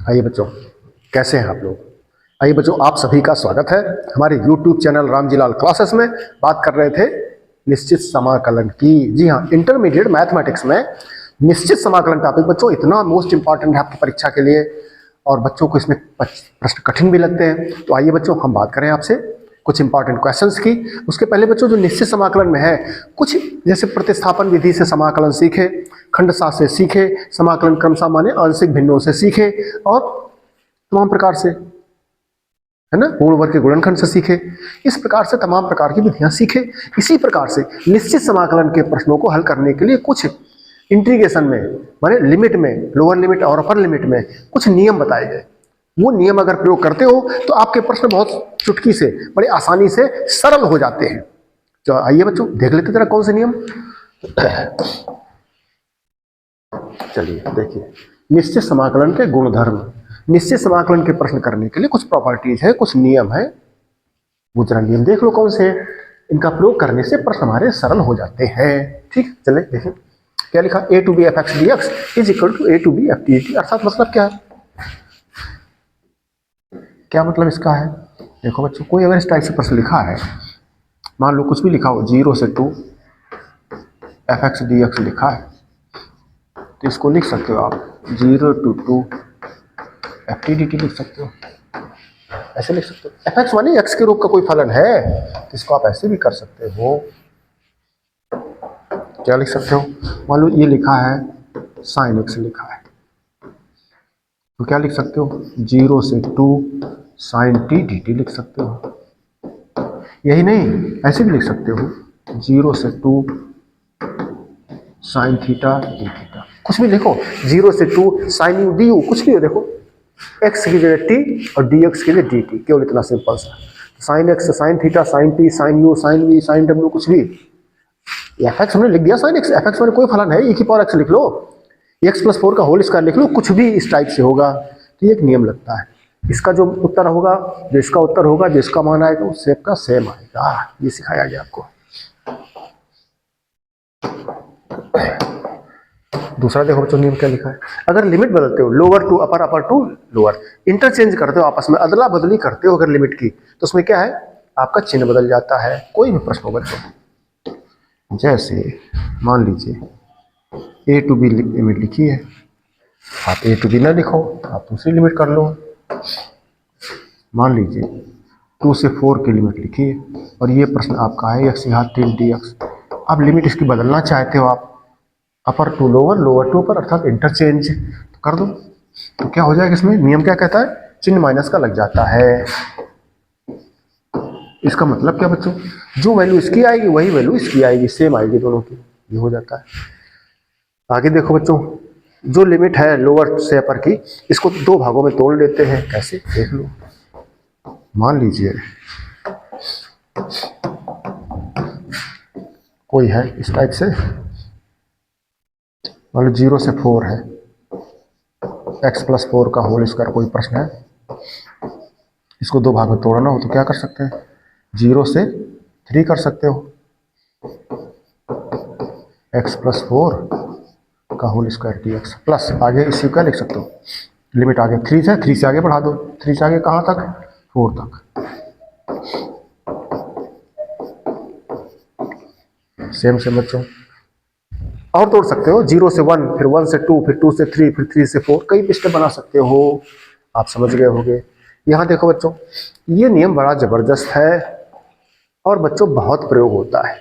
आइए बच्चों, कैसे हैं आप लोग। आइए बच्चों, आप सभी का स्वागत है हमारे YouTube चैनल रामजीलाल क्लासेस में। बात कर रहे थे निश्चित समाकलन की। जी हाँ, इंटरमीडिएट मैथमेटिक्स में निश्चित समाकलन टॉपिक बच्चों इतना मोस्ट इंपॉर्टेंट है आपकी परीक्षा के लिए, और बच्चों को इसमें प्रश्न कठिन भी लगते हैं। तो आइए बच्चों, हम बात करें आपसे कुछ इंपॉर्टेंट क्वेश्चंस की। उसके पहले बच्चों, जो निश्चित समाकलन में है, कुछ जैसे प्रतिस्थापन विधि से समाकलन सीखे, खंडशः से सीखे, समाकलन क्रमशः माने आंशिक भिन्नों से सीखे, और तमाम प्रकार से, है ना, पूर्ण वर्ग के गुणनखंड से सीखे। इस प्रकार से तमाम प्रकार की विधियां सीखे। इसी प्रकार से निश्चित समाकलन के प्रश्नों को हल करने के लिए कुछ इंटीग्रेशन में माने लिमिट में, लोअर लिमिट और अपर लिमिट में कुछ नियम बताए गए। वो नियम अगर प्रयोग करते हो तो आपके प्रश्न बहुत चुटकी से, बड़े आसानी से सरल हो जाते हैं। तो आइए बच्चों, देख लेते जरा कौन से नियम। चलिए देखिए, निश्चित समाकलन के गुणधर्म। निश्चित समाकलन के प्रश्न करने के लिए कुछ प्रॉपर्टीज है, कुछ नियम है। वो जरा नियम देख लो कौन से हैं। इनका प्रयोग करने से प्रश्न हमारे सरल हो जाते हैं। ठीक, चले देखिए क्या लिखा। a to B F x D X is equal to a to B F T A T. अर्थात मतलब क्या है, क्या मतलब इसका है। देखो बच्चों, कोई अगर इस टाइप से प्रश्न लिखा है, मान लो कुछ भी लिखा हो, 0 से 2 एफ एक्स डी एक्स लिखा है, तो इसको लिख सकते हो आप 0 to 2 F T D T लिख सकते हो। ऐसे लिख सकते हो। एफ एक्स माने एक्स के रूप का कोई फलन है, तो इसको आप ऐसे भी कर सकते हो। क्या लिख सकते हो, मान लो ये लिखा है साइन एक्स लिखा है, तो क्या लिख सकते हो, 0 से 2 साइन टी डी टी लिख सकते हो। यही नहीं, ऐसे भी लिख सकते हो 0 से 2 साइन थीटा डी थीटा। कुछ भी लिखो, 0 से 2 साइन यू डी यू, कुछ भी हो। देखो, एक्स की जगह टी और डी एक्स की जगह डी टी, केवल इतना सिंपल सा। Sine X, sine theta, sine T, sine U, sine V, sine W, कुछ भी। एफ एक्स हमने लिख दिया साइन एक्स, एफ एक्स में कोई फलन है, e की पावर एक्स लिख लो, एक्स प्लस 4 का होल स्क्वायर लिख लो, कुछ भी इस टाइप से होगा। तो ये एक नियम लगता है। इसका जो उत्तर होगा, जो इसका उत्तर होगा, जो इसका मान आएगा, उस सेप का सेम आएगा। ये सिखाया गया आपको। दूसरा देखो बच्चों, नियम क्या लिखा है। अगर लिमिट बदलते हो, lower to upper, upper to lower, interchange करते हो आपस में, अदला बदली करते हो अगर लिमिट की, तो उसमें क्या है, आपका चिन्ह बदल जाता है। कोई भी प्रश्न हो बच्चों, जैसे मान लीजिए ए टू बी लिमिट लिखी है, आप ए टू बी ना लिखो, आप दूसरी लिमिट कर लो। मान लीजिए 2 से 4 की लिमिट लिखी है, और ये प्रश्न आपका है एक्स यहाँ 3 डी एक्स। अब लिमिट इसकी बदलना चाहते हो आप, upper to lower, lower to upper, अर्थात इंटरचेंज तो कर दो। तो क्या हो जाएगा, इसमें नियम क्या कहता है, चिन्ह माइनस का लग जाता है। इसका मतलब क्या बच्चों, जो वैल्यू इसकी आएगी वही वैल्यू इसकी आएगी, सेम आएगी दोनों की। ये हो जाता है। आगे देखो बच्चों, जो लिमिट है लोअर से अपर की, इसको दो भागों में तोड़ लेते हैं। कैसे, देख लो। मान लीजिए कोई है इस टाइप से, मान लो 0 से 4 है, एक्स प्लस 4 का होल स्क्वायर कोई प्रश्न है। इसको दो भाग में तोड़ना हो तो क्या कर सकते हैं, 0 से 3 कर सकते हो, एक्स प्लस 4 का whole square D X, plus आगे इसी का लिख सकते हो, लिमिट आगे 3 से, 3 से आगे बढ़ा दो, 3 से आगे कहाँ तक, 4 तक। सेम सेम बच्चों, और तोड़ सकते हो, 0 से 1, फिर 1 से 2, फिर 2 से 3, फिर 3 से 4, कई स्टेप बना सकते हो। आप समझ गए होंगे। यहाँ देखो बच्चों, ये नियम बड़ा जबरदस्त है और बच्चों बहुत प्रयोग होता है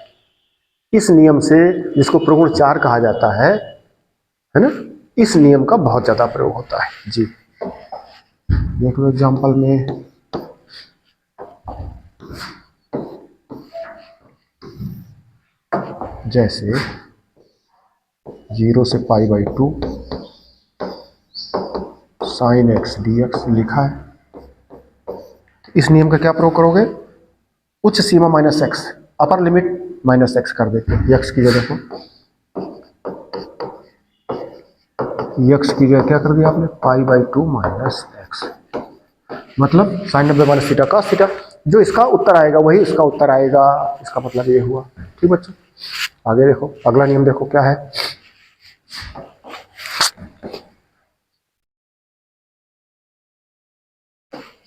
इस नियम से, जिसको प्रगुण 4 कहा जाता है ना। इस नियम का बहुत ज्यादा प्रयोग होता है। जी देख लो एग्जाम्पल में, जैसे 0 से π/2 साइन एक्स डी एक्स लिखा है। इस नियम का क्या प्रयोग करोगे, उच्च सीमा minus x, upper limit minus x कर देते हैं। एक्स की जगह को, एक्स की जगह क्या कर दिया आपने, π/2 माइनस एक्स, मतलब sine 90 minus theta cos theta. जो इसका उत्तर आएगा वही इसका उत्तर आएगा। इसका मतलब ये हुआ। ठीक बच्चों, आगे देखो, अगला नियम देखो क्या है।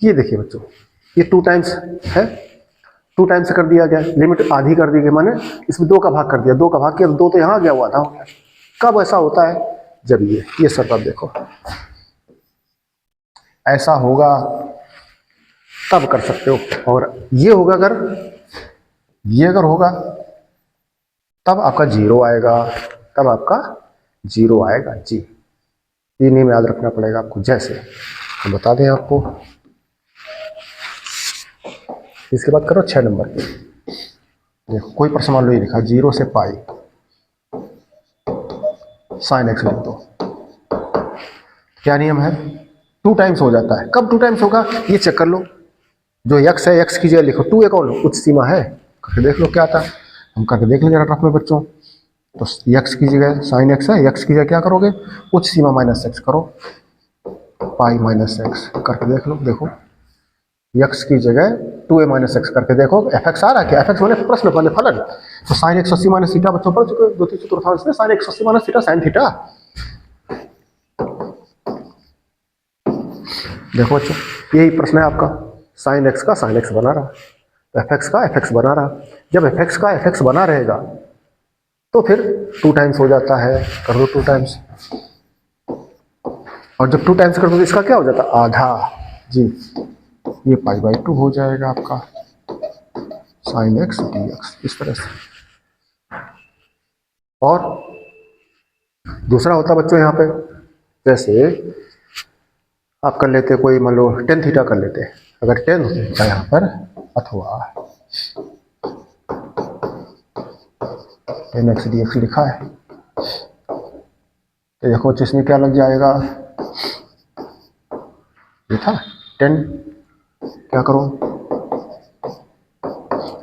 ये देखिए बच्चों, ये 2 टाइम्स है, 2 टाइम्स से कर दिया गया, लिमिट आधी कर दी गई, माने इसमें 2 का भाग कर दिया, 2 का भाग किया तो 2 तो यहाँ गया हुआ था, हो गया। कब ऐसा होता है? जब ये सब आप देखो ऐसा होगा तब कर सकते हो, और ये होगा अगर ये अगर होगा तब आपका 0 आएगा, तब आपका 0 आएगा जी। ये नेम याद रखना पड़ेगा आपको। जैसे हम बता दें आपको, इसके बाद करो 6 नंबर पे। देखो कोई प्रश्न मान लो ये लिखा 0 से पाई साइन एक्स लिख दो। क्या नियम है? 2 टाइम्स हो जाता है। कब 2 टाइम्स होगा ये चेक कर लो। जो x है x की जगह लिखो, 2 एक और उच्च सीमा है, करके देख लो क्या आता है। हम करके देख लेंगे रफ में बच्चों। तो x की जगह साइन x है, x की जगह क्या करोगे? उच्च सीमा माइनस x करो, पाई माइनस एक्स करके देख लो। देखो x की जगह 2a माइनस एक्स करके देखो, fx आ रहा है क्या? fx माने प्रश्न माने फलन। तो साइन 180 माइनस थीटा बच्चों पढ़ चुके 2/3 में, sine 180 minus theta sine theta. देखो बच्चों यही प्रश्न है आपका, साइन एक्स का साइन एक्स बना रहा, एफ एक्स का एफ एक्स बना रहा। जब एफ एक्स का एफ एक्स बना रहेगा तो फिर 2 टाइम्स हो जाता है, कर दो 2 टाइम्स। और जब 2 टाइम्स कर दो तो इसका क्या हो जाता है? आधा जी। ये π/2 हो जाएगा आपका साइन एक्स डी एक्स, इस तरह से। और दूसरा होता बच्चों यहाँ पे, जैसे आप कर लेते कोई मान लो टेन थीटा कर लेते, अगर 10 होता यहाँ पर, अथवा टेन एक्स डी एक्स लिखा है, तो देखो इसमें क्या लग जाएगा? ये था 10, क्या करो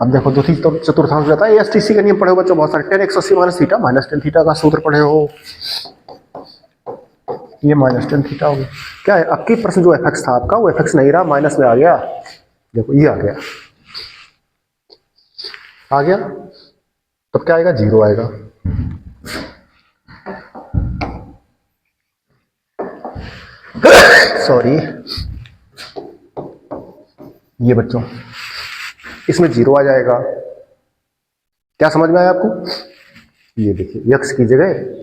अब देखो 2/4 जाता है। एसटीसी का नियम पढ़े हो बच्चों बहुत सारे, 10 180 माइनस थीटा माइनस 10 थीटा का सूत्र पढ़े हो, ये माइनस 10 थीटा हो गया। क्या है आपकी प्रश्न जो एफ था आपका, वो एफ नहीं रहा, माइनस में आ गया। देखो ये आ गया, आ गया, तब क्या आएगा? 0 आएगा। सॉरी, ये बच्चों इसमें 0 आ जाएगा। क्या समझ में आया आपको? ये देखिए x की जगह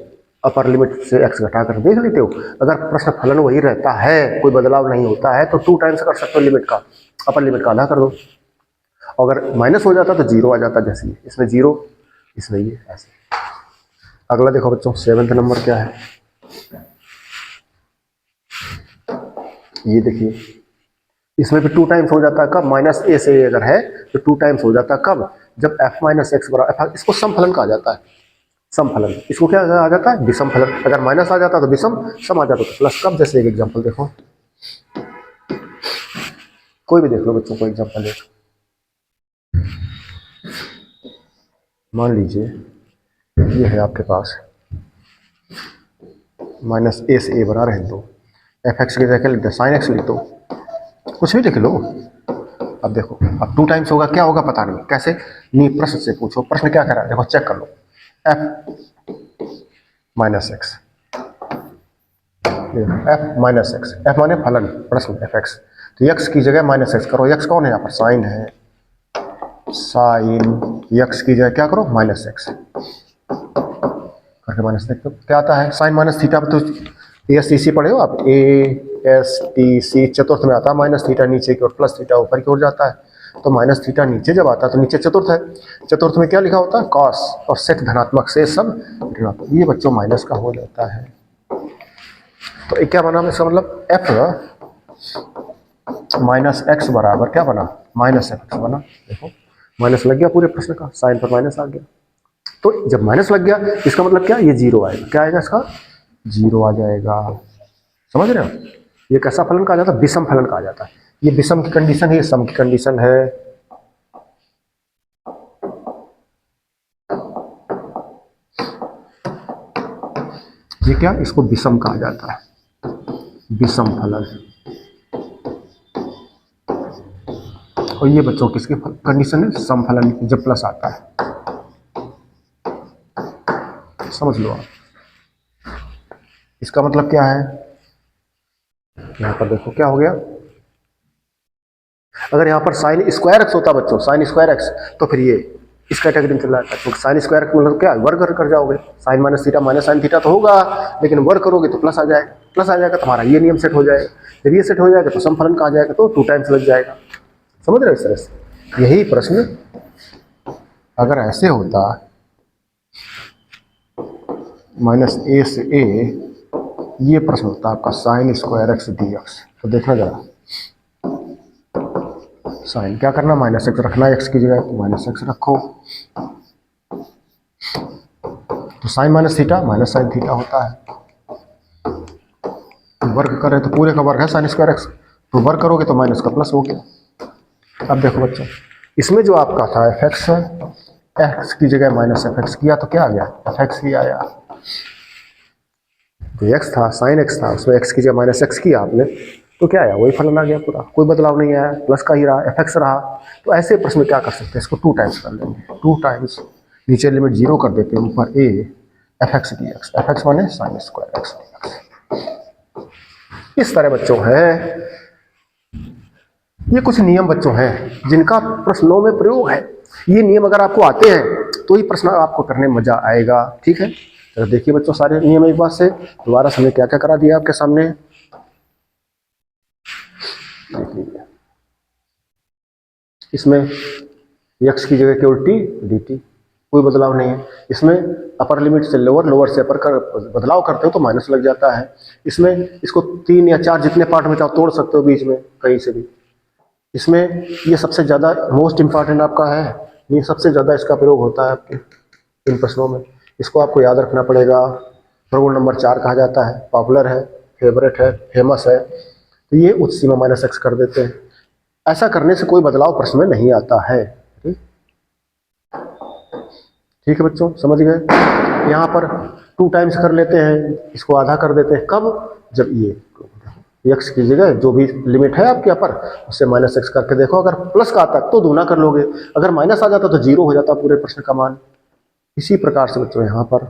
अपर लिमिट से x घटाकर देख लेते हो। अगर प्रश्न फलन वही रहता है, कोई बदलाव नहीं होता है, तो 2 टाइम्स कर सकते हो लिमिट का, अपर लिमिट का आधा कर दो। अगर माइनस हो जाता तो 0 आ जाता, जैसे इसमें 0, इसमें ये ऐसे। अगला देखो बच्चों 7वां नंबर क्या है, ये देखिए इसमें भी 2 टाइम्स हो जाता है। कब? माइनस ए से अगर है तो 2 टाइम्स हो जाता है। कब? जब f माइनस एक्स बराबर, इसको सम फलन कहा जाता है, सम फलन। इसको क्या आ जाता है? विषम फलन। अगर माइनस आ जाता तो विषम, सम आ जाता तो प्लस। कब? जैसे एक एग्जांपल देखो, कोई भी देख लो बच्चों, कोई एग्जांपल एक मान लीजिए ये है आपके पास, माइनस ए से ए बना रहे हैं, तो एफ एक्स की जगह लिख दो साइन एक्स लिख दो, कुछ भी लिख लो। अब देखो अब 2 टाइम्स होगा, क्या होगा पता नहीं, कैसे नहीं, प्रश्न से पूछो। प्रश्न क्या करा, देखो चेक कर लो, f minus x, f minus x, f माने फलन, प्रश्न एफ एक्स, तो एक्स की जगह माइनस एक्स करो। एक्स कौन है यहाँ पर? साइन है, साइन एक्स की जगह क्या करो? माइनस एक्स करके माइनस एक्स, तो क्या आता है? Sine minus theta. तो ए एस टी सी पढ़े हो आप, ए एस टी सी चतुर्थ में आता है, माइनस थीटा नीचे की ओर, प्लस थीटा ऊपर की ओर जाता है। तो माइनस थीटा नीचे जब आता है तो नीचे चतुर्थ है, चतुर्थ में क्या लिखा होता है? कॉस, और सेट धनात्मक से सब ऋणात्मक, ये बच्चों माइनस का हो जाता है। तो एक क्या बना इसका मतलब, एफ माइनस एक्स बराबर क्या बना? माइनस एफ एक्स बना। देखो माइनस लग गया पूरे प्रश्न का, साइन पर माइनस आ गया। तो जब माइनस लग गया इसका मतलब क्या? ये 0 आएगा। क्या आएगा इसका? 0 आ जाएगा। समझ रहे हो? ये कैसा फलन कहा जाता है? विषम फलन कहा जाता है। ये विषम की कंडीशन है, ये सम की कंडीशन है। ये क्या? इसको विषम कहा जाता है, विषम फलन। और ये बच्चों किसकी कंडीशन है? सम फलन की, जब प्लस आता है। समझ लो आप, इसका मतलब क्या है? यहां पर देखो क्या हो गया, अगर यहाँ पर साइन स्क्वायर एक्स होता बच्चों, साइन स्क्वायर एक्स, तो फिर ये इस कैटेगरी में चला जाता है। तो साइन स्क्वायर मतलब क्या, वर्ग कर जाओगे, sine minus theta minus sine theta तो होगा, लेकिन वर्ग करोगे तो प्लस आ जाएगा, प्लस आ जाएगा तो हमारा ये नियम सेट हो जाएगा। जब ये सेट हो जाएगा तो समफलन कहा जाएगा, तो 2 टाइम्स लग जाएगा। समझ रहे हो इस तरह से। यही प्रश्न अगर ऐसे होता माइनस ए से ए, ये प्रश्न होता आपका sign square x D x, तो देखना जरा, साइन क्या करना, माइनस एक्स रखना, एक्स की जगह तो माइनस एक्स रखो, तो sine minus theta minus sine theta होता है। वर्ग करें तो पूरे का वर्ग है साइन स्क्वायर एक्स, तो वर्ग करोगे तो माइनस का प्लस हो गया। अब देखो बच्चों, इसमें जो आपका था एफ एक्स है, एक्स की जगह माइनस एफ एक्स किया तो क्या आ गया, एफ एक्स ही आया। जो एक्स था साइन एक्स था, उसमें एक्स की जगह माइनस एक्स किया आपने, तो क्या आया, वही फलन आ गया पूरा, कोई बदलाव नहीं आया, प्लस का ही रहा, एफ एक्स रहा। तो ऐसे प्रश्न में क्या कर सकते हैं, इसको 2 टाइम्स कर लेंगे, 2 टाइम्स, नीचे लिमिट 0 कर देते हैं, ऊपर a f x D x, f x माने sine square x D x. इस तरह बच्चों है, ये कुछ नियम बच्चों हैं जिनका प्रश्नों में प्रयोग है। ये नियम अगर आपको आते हैं तो ये प्रश्न आपको करने में मजा आएगा। ठीक है, तो देखिए बच्चों सारे नियम एक बार से दोबारा से क्या क्या करा दिया आपके सामने। इसमें x की जगह केवल t dt, कोई बदलाव नहीं है। इसमें अपर लिमिट से लोअर, लोअर से अपर कर बदलाव करते हो तो माइनस लग जाता है। इसमें इसको 3 या 4 जितने पार्ट में चाहो तोड़ सकते हो बीच में कहीं से भी। इसमें ये सबसे ज़्यादा मोस्ट इंपॉर्टेंट आपका है, ये सबसे ज़्यादा इसका प्रयोग होता है आपके इन प्रश्नों में। इसको आपको याद रखना पड़ेगा। प्रगुण नंबर 4 कहा जाता है, पॉपुलर है, फेवरेट है, फेमस है। तो ये उच्च सीमा माइनस एक्स कर देते हैं। ऐसा करने से कोई बदलाव प्रश्न में नहीं आता है। ठीक है बच्चों, समझ गए। यहाँ पर 2 टाइम्स कर लेते हैं, इसको आधा कर देते हैं। कब, जब ये एक्स की जगह जो भी लिमिट है आपके अपर, उससे माइनस एक्स करके देखो। अगर प्लस का आता तो दूना कर लोगे, अगर माइनस आ जाता तो 0 हो जाता पूरे प्रश्न का मान। इसी प्रकार से बच्चों यहाँ पर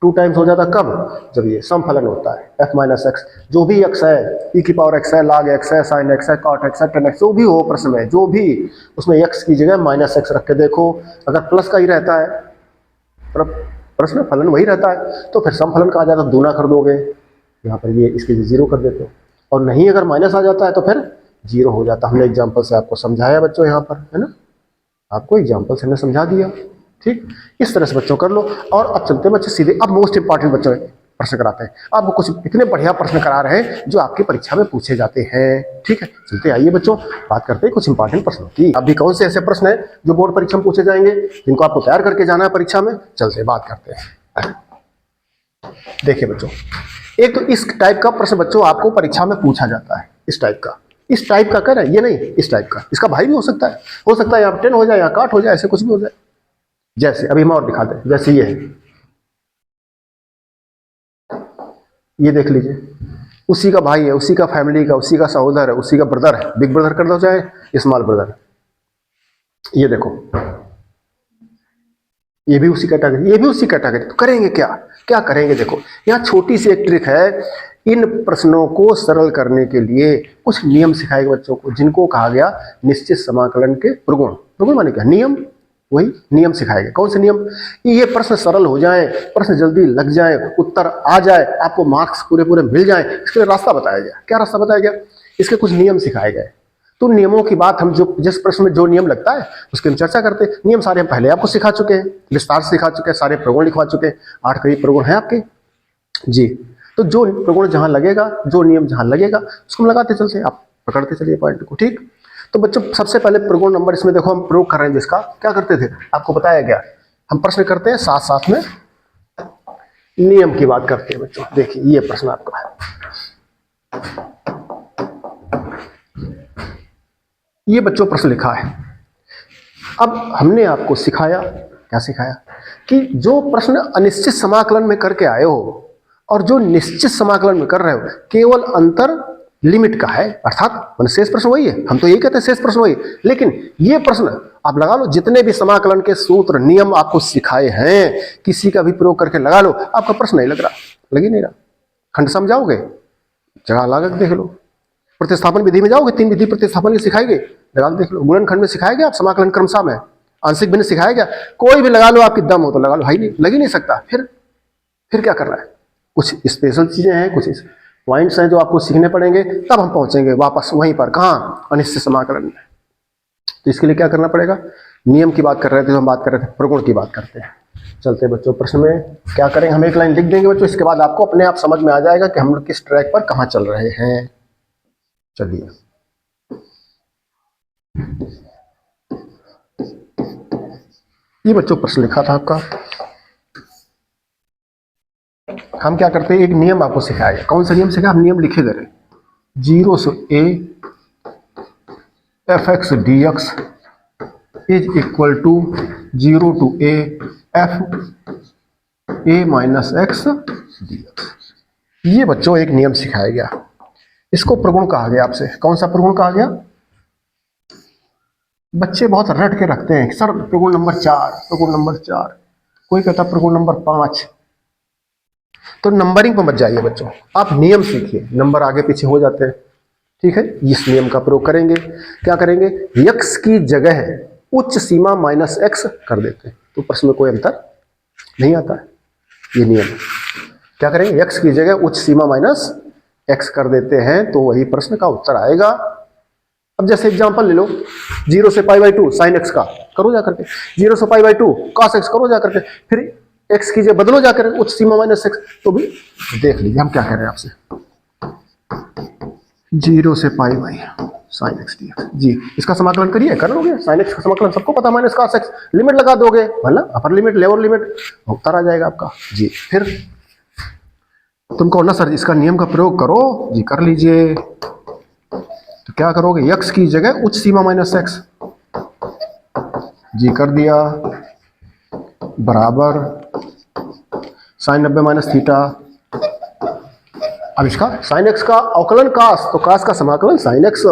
2 टाइम्स हो जाता, कब, जब ये समफलन होता है f माइनस एक्स, जो भी x है, e की पावर x है, log x है, sin x है, cot x है, tan x, जो भी हो प्रश्न में, जो भी, उसमें x की जगह माइनस एक्स रख के देखो। अगर प्लस का ही रहता है, प्रश्न फलन वही रहता है, तो फिर समफलन का आ जाता, दूना कर दोगे। यहाँ पर ये इसके 0 कर देते हो, और नहीं अगर माइनस आ जाता है तो फिर 0 हो जाता। हमने एग्जाम्पल से आपको समझाया बच्चों, यहाँ पर है ना, आपको एग्जाम्पल से हमने समझा दिया। ठीक, इस तरह से बच्चों कर लो। और अब चलते हैं बच्चे सीधे, अब मोस्ट इंपॉर्टेंट बच्चों प्रश्न कराते हैं। अब कुछ इतने बढ़िया प्रश्न करा रहे हैं जो आपकी परीक्षा में पूछे जाते हैं। ठीक है, चलते आइए बच्चों, बात करते हैं कुछ इंपॉर्टेंट प्रश्नों की। अभी कौन से ऐसे प्रश्न हैं जो बोर्ड परीक्षा में पूछे जाएंगे, जिनको आपको तैयार करके जाना है परीक्षा में। चलते बात करते हैं। देखिए बच्चों, एक तो इस टाइप का प्रश्न बच्चों आपको परीक्षा में पूछा जाता है। इस टाइप का कर है, ये नहीं, इस टाइप का। इसका भाई भी हो सकता है यहाँ 10 हो जाए, यहाँ काट हो जाए, ऐसे कुछ भी हो जाए। जैसे अभी हम और दिखाते हैं, जैसे ये है, ये देख लीजिए, उसी का भाई है, उसी का फैमिली का, उसी का सहोदर है, उसी का ब्रदर है, बिग ब्रदर कर दो चाहे स्मॉल ब्रदर। ये देखो, ये भी उसी कैटेगरी, ये भी उसी कैटेगरी। तो करेंगे क्या, क्या करेंगे, देखो यहाँ छोटी सी एक ट्रिक है। इन प्रश्नों को सरल करने के लिए कुछ नियम सिखाएंगे बच्चों को, जिनको कहा गया निश्चित समाकलन के प्रगुण। प्रगुण माने क्या, नियम, वही नियम सिखाएंगे। कौन से नियम, ये प्रश्न सरल हो जाए, प्रश्न जल्दी लग जाए, उत्तर आ जाए, आपको मार्क्स पूरे पूरे मिल जाए, इसके लिए रास्ता बताया गया। क्या रास्ता बताया गया, इसके कुछ नियम सिखाए गए। तो नियमों की बात, हम जो जिस प्रश्न में जो नियम लगता है उसकी हम चर्चा करते हैं। नियम सारे हम पहले आपको सिखा चुके हैं, विस्तार से सिखा चुके हैं, सारे प्रगुण लिखवा चुके हैं। 8 करीब प्रगुण हैं आपके जी। तो जो प्रगुण जहां लगेगा, जो नियम जहां लगेगा, उसको हम लगाते चलते, आप पकड़ते चलिए पॉइंट को। ठीक, तो बच्चों सबसे पहले प्रगुण नंबर इसमें देखो हम प्रयोग कर रहे हैं, जिसका क्या करते थे आपको बताया गया। हम प्रश्न करते हैं, साथ साथ में नियम की बात करते हैं बच्चों। देखिए ये प्रश्न आपका है, ये बच्चों प्रश्न लिखा है। अब हमने आपको सिखाया, क्या सिखाया, कि जो प्रश्न अनिश्चित समाकलन में करके आए हो और जो निश्चित समाकलन में कर रहे हो, केवल अंतर लिमिट का है, अर्थात शेष प्रश्न वही है। हम तो यही कहते हैं शेष प्रश्न वही, लेकिन ये प्रश्न आप लगा लो, जितने भी समाकलन के सूत्र नियम आपको सिखाए हैं, किसी का भी प्रयोग करके लगा लो, आपका प्रश्न नहीं लग रहा, लग ही नहीं रहा। खंड समझाओगे, जगह लागत देख लो। प्रतिस्थापन विधि में जाओगे, 3 विधि प्रतिस्थापन की सिखाएंगे, लगा लो, देख लो। गुणनखंड में सिखाया गया, आप समाकलन क्रमशः में आंशिक भिन्न सिखाया गया? कोई भी लगा लो, आपकी दम हो तो लगा लो, है ही नहीं, लग ही नहीं सकता। फिर क्या करना है? कुछ स्पेशल चीजें हैं, कुछ पॉइंट्स हैं जो आपको सीखने पड़ेंगे, तब हम पहुंचेंगे वापस वहीं पर, कहाँ? अनिश्चित समाकलन में। तो इसके लिए क्या करना पड़ेगा? नियम की बात कर रहे थे, तो हम बात कर रहे थे प्रगुण की बात करते हैं। चलते बच्चों प्रश्न में क्या करेंगे, हम एक लाइन लिख देंगे बच्चों, इसके बाद आपको अपने आप समझ में आ जाएगा कि हम लोग किस ट्रैक पर कहाँ चल रहे हैं। चलिए, ये बच्चों प्रश्न लिखा था आपका। हम क्या करते हैं, एक नियम आपको सिखाया गया। कौन सा नियम सिखाया? हम नियम लिखे गए, 0 से a fx dx is equal to 0 to a f a minus X dx। ये बच्चों एक नियम सिखाया गया, इसको प्रगुण कहा गया आपसे। कौन सा प्रगुण कहा गया? बच्चे बहुत रट के रखते हैं, सर प्रगुण नंबर 4, प्रगुण नंबर 4, कोई कहता प्रगुण नंबर 5। तो नंबरिंग पर मत जाइए बच्चों, आप नियम सीखिए, नंबर आगे पीछे हो जाते हैं। ठीक है, इस नियम का प्रयोग करेंगे। क्या करेंगे? x की जगह उच्च सीमा माइनस x कर देते हैं, तो प्रश्न में कोई अंतर नहीं आता है। ये नियम क्या करेंगे? x की जगह उच्च सीमा माइनस x कर देते हैं, तो वही प्रश्न का उत्तर आएगा। अब जैसे एग्जांपल ले लो, 0 से π/2 sin x का करो जा करके, 0 से π/2 cos x करो जा करके, फिर x की जगह बदलो जाकर उच्च सीमा माइनस x, तो भी देख लीजिए हम क्या कह रहे हैं आपसे। 0 से sin x dx जी, इसका समाकलन करिए, कर लोगे। sin x का समाकलन सबको पता, माइनस cos x, लिमिट लगा दोगे, मतलब अपर लिमिट लोअर लिमिट, उत्तर आ जाएगा आपका जी। फिर तुमको ना सर इसका नियम का प्रयोग करो जी, कर लीजिए। तो क्या करोगे? x की जगह उच्च सीमा माइनस x जी कर दिया, बराबर sin 90 माइनस थीटा। अब इसका sin x का अवकलन cos, तो cos का समाकलन sin x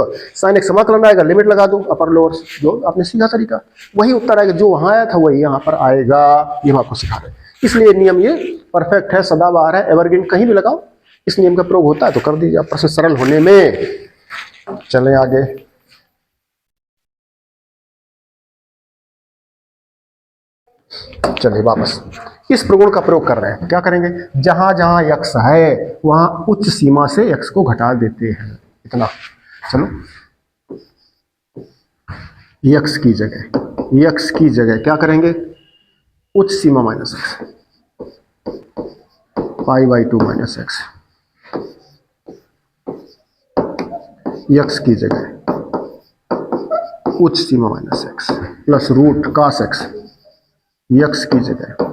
समाकलन आएगा, लिमिट लगा दो अपर लोअर, जो आपने सीखा तरीका, वही उत्तर आएगा। जो वहां आया था वही यहाँ पर आएगा, ये हम आपको सिखा रहे हैं। इसलिए नियम ये परफेक्ट है, सदाबहार है, एवरग्रीन, कहीं भी लगाओ इस नियम का प्रयोग होता है, तो कर दीजिए। प्रश्न सरल होने में। चलें आगे। चलिए वापस इस प्रगुण का प्रयोग कर रहे हैं। क्या करेंगे? जहां जहां x है वहां उच्च सीमा से x को घटा देते हैं, इतना। चलो, x की जगह क्या करेंगे? उच्च सीमा minus x, π/2 minus x, x की जगह उच्च सीमा minus x plus root cos x, x की जगह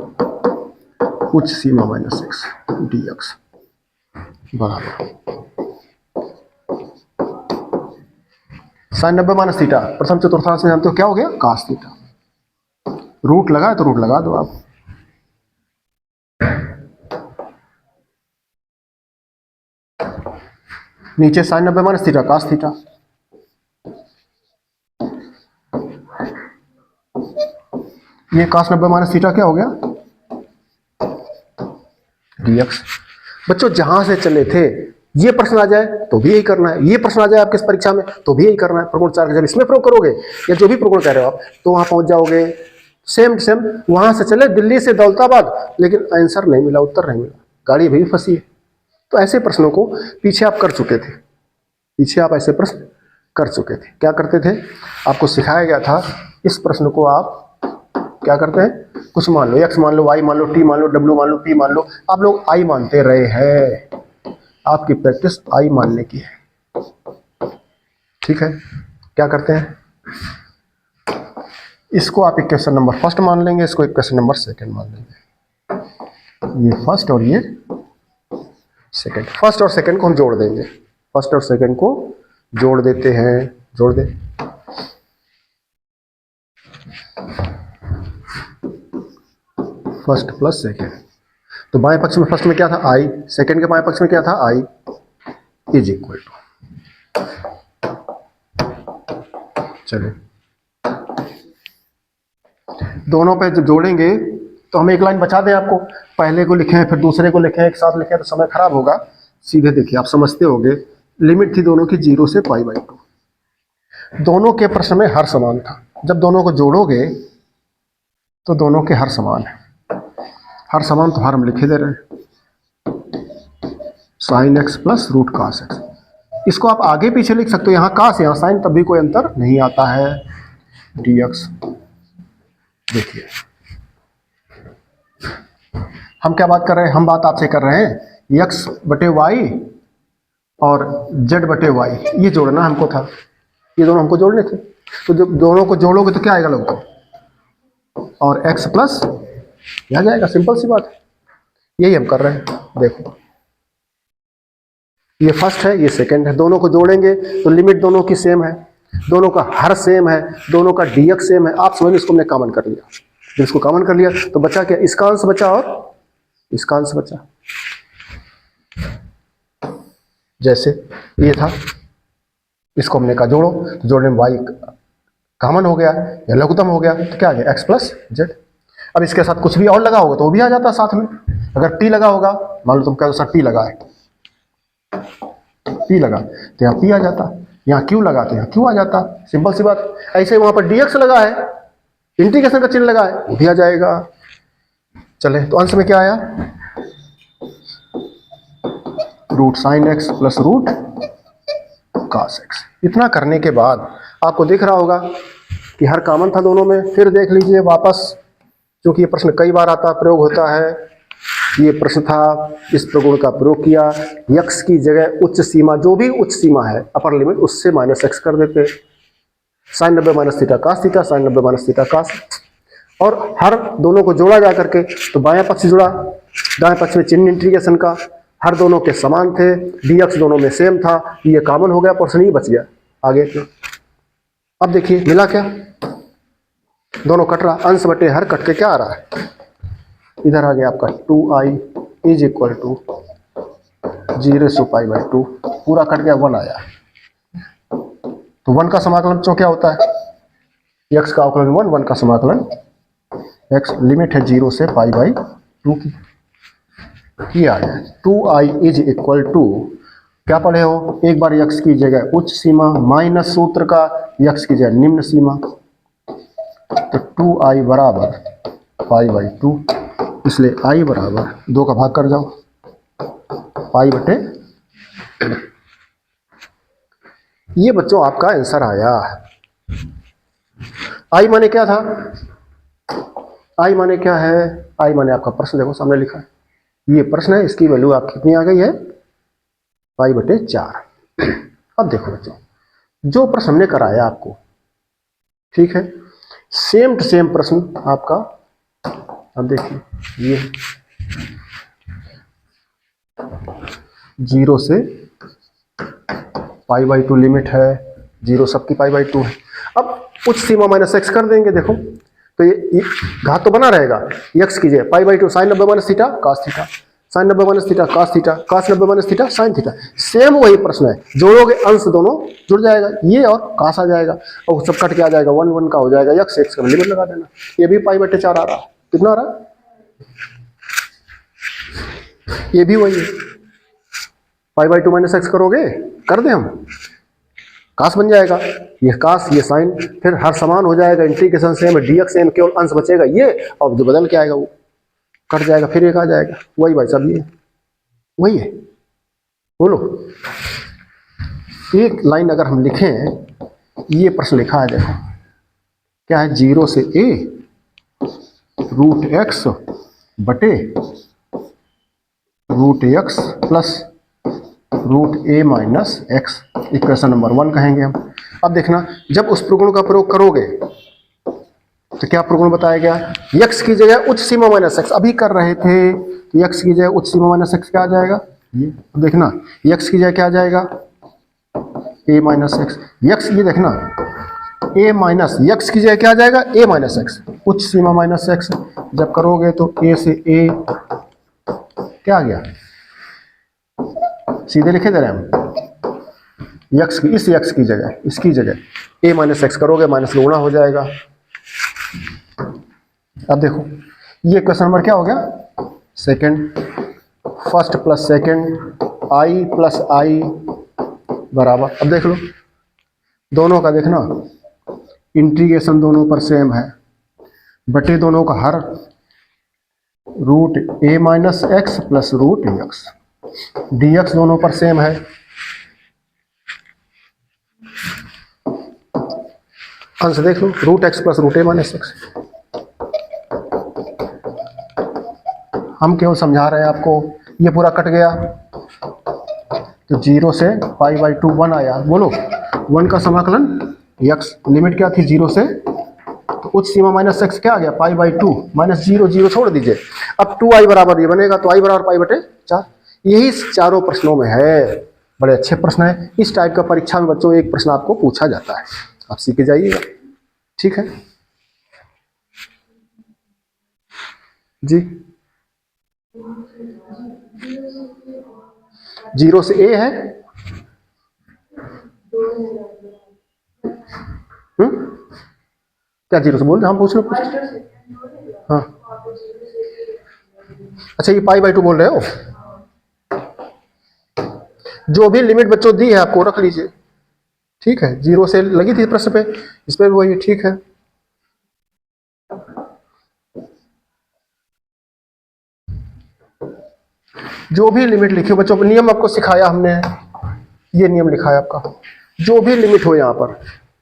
उच्च सीमा माइनस x dx बराबर sin 90 माइनस थीटा, प्रथम चतुर्थांश में जानते हो क्या हो गया? cos theta. रूट लगा तो रूट लगा दो आप। नीचे sin 90 minus theta cos theta, ये cos 90 माइनस थीटा क्या हो गया? dx। बच्चों जहां से चले थे, ये प्रश्न आ जाए तो भी यही करना है, ये प्रश्न आ जाए आपके परीक्षा में तो भी यही करना है। प्रगुण 4 का जब इसमें प्रयोग करोगे या जो भी प्रगुण कह रहे हो आप, तो वहां पहुंच जाओगे। सेम सेम वहां से चले दिल्ली से दौलताबाद, लेकिन आंसर नहीं मिला, उत्तर नहीं मिला, गाड़ी भी फंसी है। तो ऐसे प्रश्नों को पीछे आप कर चुके थे, पीछे आप ऐसे प्रश्न कर चुके थे। क्या करते थे? आपको सिखाया गया था, इस प्रश्न को आप क्या करते हैं? कुछ मान लो, x मान लो, y मान लो, t मान लो, w मान लो, p मान लो, आप लोग i मानते रहे हैं, आपकी प्रैक्टिस i मानने की है। ठीक है, क्या करते हैं? इसको आप इक्वेशन नंबर फर्स्ट मान लेंगे, इसको इक्वेशन नंबर सेकंड मान लेंगे। ये फर्स्ट और ये सेकंड, फर्स्ट और सेकंड को हम जोड़ देंगे, फर्स्ट और सेकंड को जोड़ देते हैं, जोड़ दे। फर्स्ट प्लस सेकंड, तो बाएं पक्ष में फर्स्ट में क्या था? i, सेकंड के बाएं पक्ष में क्या था? i इज इक्वल टू, चलिए दोनों पे जब जोड़ेंगे तो हम एक लाइन बचा दें आपको, पहले को लिखें फिर दूसरे को लिखें, एक साथ लिखें तो समय खराब होगा। सीधे देखिए, आप समझते होंगे, लिमिट थी दोनों की 0 से π/2। दोनों के प्रश्न में हर समान था। जब दोनों को जोड़ोगे तो दोनों के हर समान है। हर समान तो हर हम लिखे दे रहे हैं, sign x plus root cos x. इसको आप आगे पीछे लिख सकते हो, यहाँ कास यहाँ साइन, तब भी कोई अंतर नहीं आता है। डी एक्स, देखिए हम क्या बात कर रहे हैं, हम बात आपसे कर रहे हैं एक्स बटे वाई और जेड बटे वाई, ये जोड़ना हमको था, ये दोनों हमको जोड़ने थे। तो जब दोनों को जोड़ोगे तो क्या आएगा लोग, और x प्लस आ जाएगा, सिंपल सी बात है। यही हम कर रहे हैं। देखो ये फर्स्ट है, ये सेकंड है, दोनों को जोड़ेंगे तो लिमिट दोनों की सेम है, दोनों का हर सेम है, दोनों का dx सेम है। आप समझ, इसको हमने कॉमन कर लिया। जब इसको कॉमन कर लिया तो बचा क्या, इसका अंश बचा और इसका अंश बचा। जैसे ये था, इसको हमने कहा जोड़ो, तो जोड़ने में y कॉमन हो गया या लघुत्तम हो गया, तो क्या आ गया x प्लस जेड। अब इसके साथ कुछ भी और लगा होगा तो वो भी आ जाता है साथ में। अगर t लगा होगा, मान लो तुम कह दो t लगा है, p लगा तो यहाँ p आ जाता, यहाँ q लगा तो यहाँ q आ जाता, सिंपल सी बात। ऐसे वहां पर dx लगा है, इंटीग्रेशन का चिन्ह लगा है, वो भी आ जाएगा। चले तो अंश में क्या आया, root sine x plus root cos x. इतना करने के बाद आपको दिख रहा होगा कि हर कॉमन था दोनों में। फिर देख लीजिए वापस, क्योंकि ये प्रश्न कई बार आता, प्रयोग होता है। ये प्रश्न था, इस प्रगुण का प्रयोग किया, x की जगह उच्च सीमा, जो भी उच्च सीमा है अपर लिमिट, उससे माइनस एक्स कर देते, sine 90 minus theta cos theta, sine 90 minus theta cos, और हर दोनों को जोड़ा जा करके, तो बायां पक्ष जुड़ा, दाएं पक्ष में चिन्ह इंटीग्रेशन का, हर दोनों के समान थे, dx दोनों में सेम था, ये कॉमन हो गया, पोर्शन ही बच गया आगे के। अब देखिए मिला क्या, दोनों कट रहा, अंश बटे हर कट के क्या आ रहा है, इधर आ गया आपका 2i इज इक्वल टू 0/π/2, पूरा कट गया, 1 आया। तो 1 का समाकलन बच्चों क्या होता है, x का अवकलन 1, 1 का समाकलन x, लिमिट है 0 से π/2 की, ये आ गया 2i इज इक्वल टू, क्या पढ़े हो, एक बार x की जगह उच्च सीमा माइनस सूत्र का x की जगह निम्न सीमा, तो 2i बराबर π/2, इसलिए i बराबर 2 का भाग कर जाओ, पाई बटे। ये बच्चों आपका आंसर आया। i माने क्या था, i माने क्या है, i माने आपका प्रश्न देखो सामने लिखा है, ये प्रश्न है, इसकी वैल्यू आपकी कितनी आ गई है, π/4। अब देखो बच्चों, जो प्रश्न हमने कराया आपको, ठीक है, सेम टू सेम प्रश्न आपका। अब देखिए ये 0 से π/2 लिमिट है, 0 सबकी π/2 है। अब उच्च सीमा माइनस एक्स कर देंगे, देखो तो ये घात तो बना रहेगा, x की जगह π/2 sine 90 minus theta cos theta, sine 90 minus theta cos theta, cos 90 minus theta sine theta, same वही प्रश्न है, जोड़ोगे अंश दोनों जुड़ जाएगा, ये और कास आ जाएगा, और सब कट के आ जाएगा, 1 1 का हो जाएगा, x का लिमिट लगा देना, ये भी π/4 आ रहा है, कितना आ रहा है, ये भी वही है, π/2 माइनस एक्स करोगे, कर दे हम, कास बन जाएगा, ये कास ये साइन, फिर हर समान हो जाएगा, इंटीग्रेशन सेम है, dx सेम, केवल अंश बचेगा ये, और जो बदल के आएगा वो कट जाएगा, फिर एक आ जाएगा, वही भाई साहब, ये वही है। बोलो, एक लाइन अगर हम लिखें, ये प्रश्न लिखा है, देखो क्या है, 0 से a रूट एक्स बटे root x plus root a minus X, equation number 1 कहेंगे हम। अब देखना, जब उस प्रगुण का प्रयोग करोगे तो क्या प्रगुण बताया गया, x की जगह उच्च सीमा माइनस एक्स, अभी कर रहे थे, तो x की जगह उच्च सीमा माइनस एक्स क्या आ जाएगा, ये अब देखना, x की जगह क्या आ जाएगा, a माइनस एक्स, x ये देखना, a माइनस x की जगह क्या आ जाएगा, a माइनस एक्स, उच्च सीमा माइनस एक्स, जब करोगे तो a से a क्या आ गया, सीधे लिखे दे रहे हैं हम, x की, इस x की जगह, इसकी जगह a माइनस एक्स करोगे, माइनस गुणा हो जाएगा। अब देखो, ये क्वेश्चन नंबर क्या हो गया, second, first plus second, i plus i बराबर, अब देख लो, दोनों का देखना इंटीग्रेशन दोनों पर सेम है, बटे दोनों का हर root a minus x plus root x, D x दोनों पर सेम है। अंश देख लो, root x plus root a minus x. हम केवल समझा रहे हैं आपको, ये पूरा कट गया तो 0 से पाई बाई 2 1 आया। बोलो 1 का समाकलन x, लिमिट क्या थी 0 से, तो उच्च सीमा माइनस एक्स क्या आ गया पाई बाई 2 माइनस 0 0 छोड़ दीजिए। अब 2i बराबर ये बनेगा, तो i बराबर पाई बटे 4। यही चारों प्रश्नों में है, बड़े अच्छे प्रश्न है। इस टाइप का परीक्षा में बच्चों एक प्रश्न आपको पूछा जाता है, आप सीख के जाइएगा। ठीक है जी। 0 से a है, क्या 0 से बोल रहे हम, पूछ लो कुछ। हाँ अच्छा, ये पाई बाई 2 बोल रहे हो। जो भी लिमिट बच्चों दी है आपको रख लीजिए, ठीक है। 0 से लगी थी प्रश्न पे, इस पे वही ठीक है। जो भी लिमिट लिखी हो बच्चों, नियम आपको सिखाया हमने, ये नियम लिखा है आपका, जो भी लिमिट हो यहाँ पर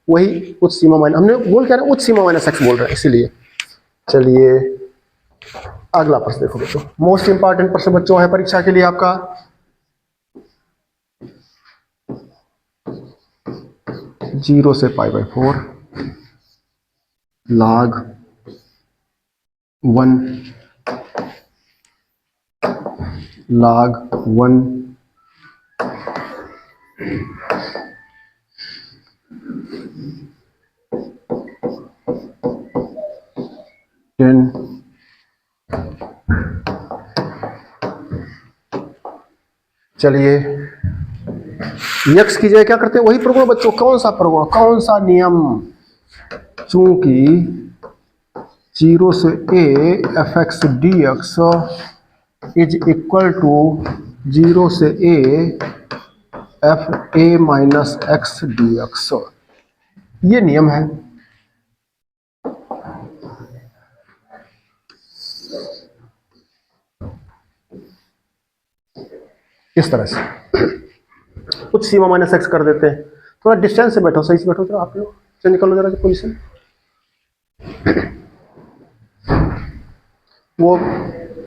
वही उच्च सीमा माइनस, हमने बोल क्या रहे उच्च सीमा माइनस एक्स बोल रहे हैं इसीलिए। चलिए अगला प्रश्न देखो बच्चों, मोस्ट इंपॉर्टेंट प्रश्न बच्चों है परीक्षा के लिए आपका। जीरो से पाई बाई 4 log 1 log 1 10 चलिए यक्स की जगह क्या करते हैं, वही प्रगुण बच्चों। कौन सा प्रगुण, कौन सा नियम, चूंकि 0 से a F x D X is equal to 0 से a F A minus X D X, ये नियम है। इस तरह से कुछ सीमा माइनस एक्स कर देते हैं। थोड़ा डिस्टेंस से बैठो, सही से बैठो, तो आप लोग से निकलो जरा पोजीशन। वो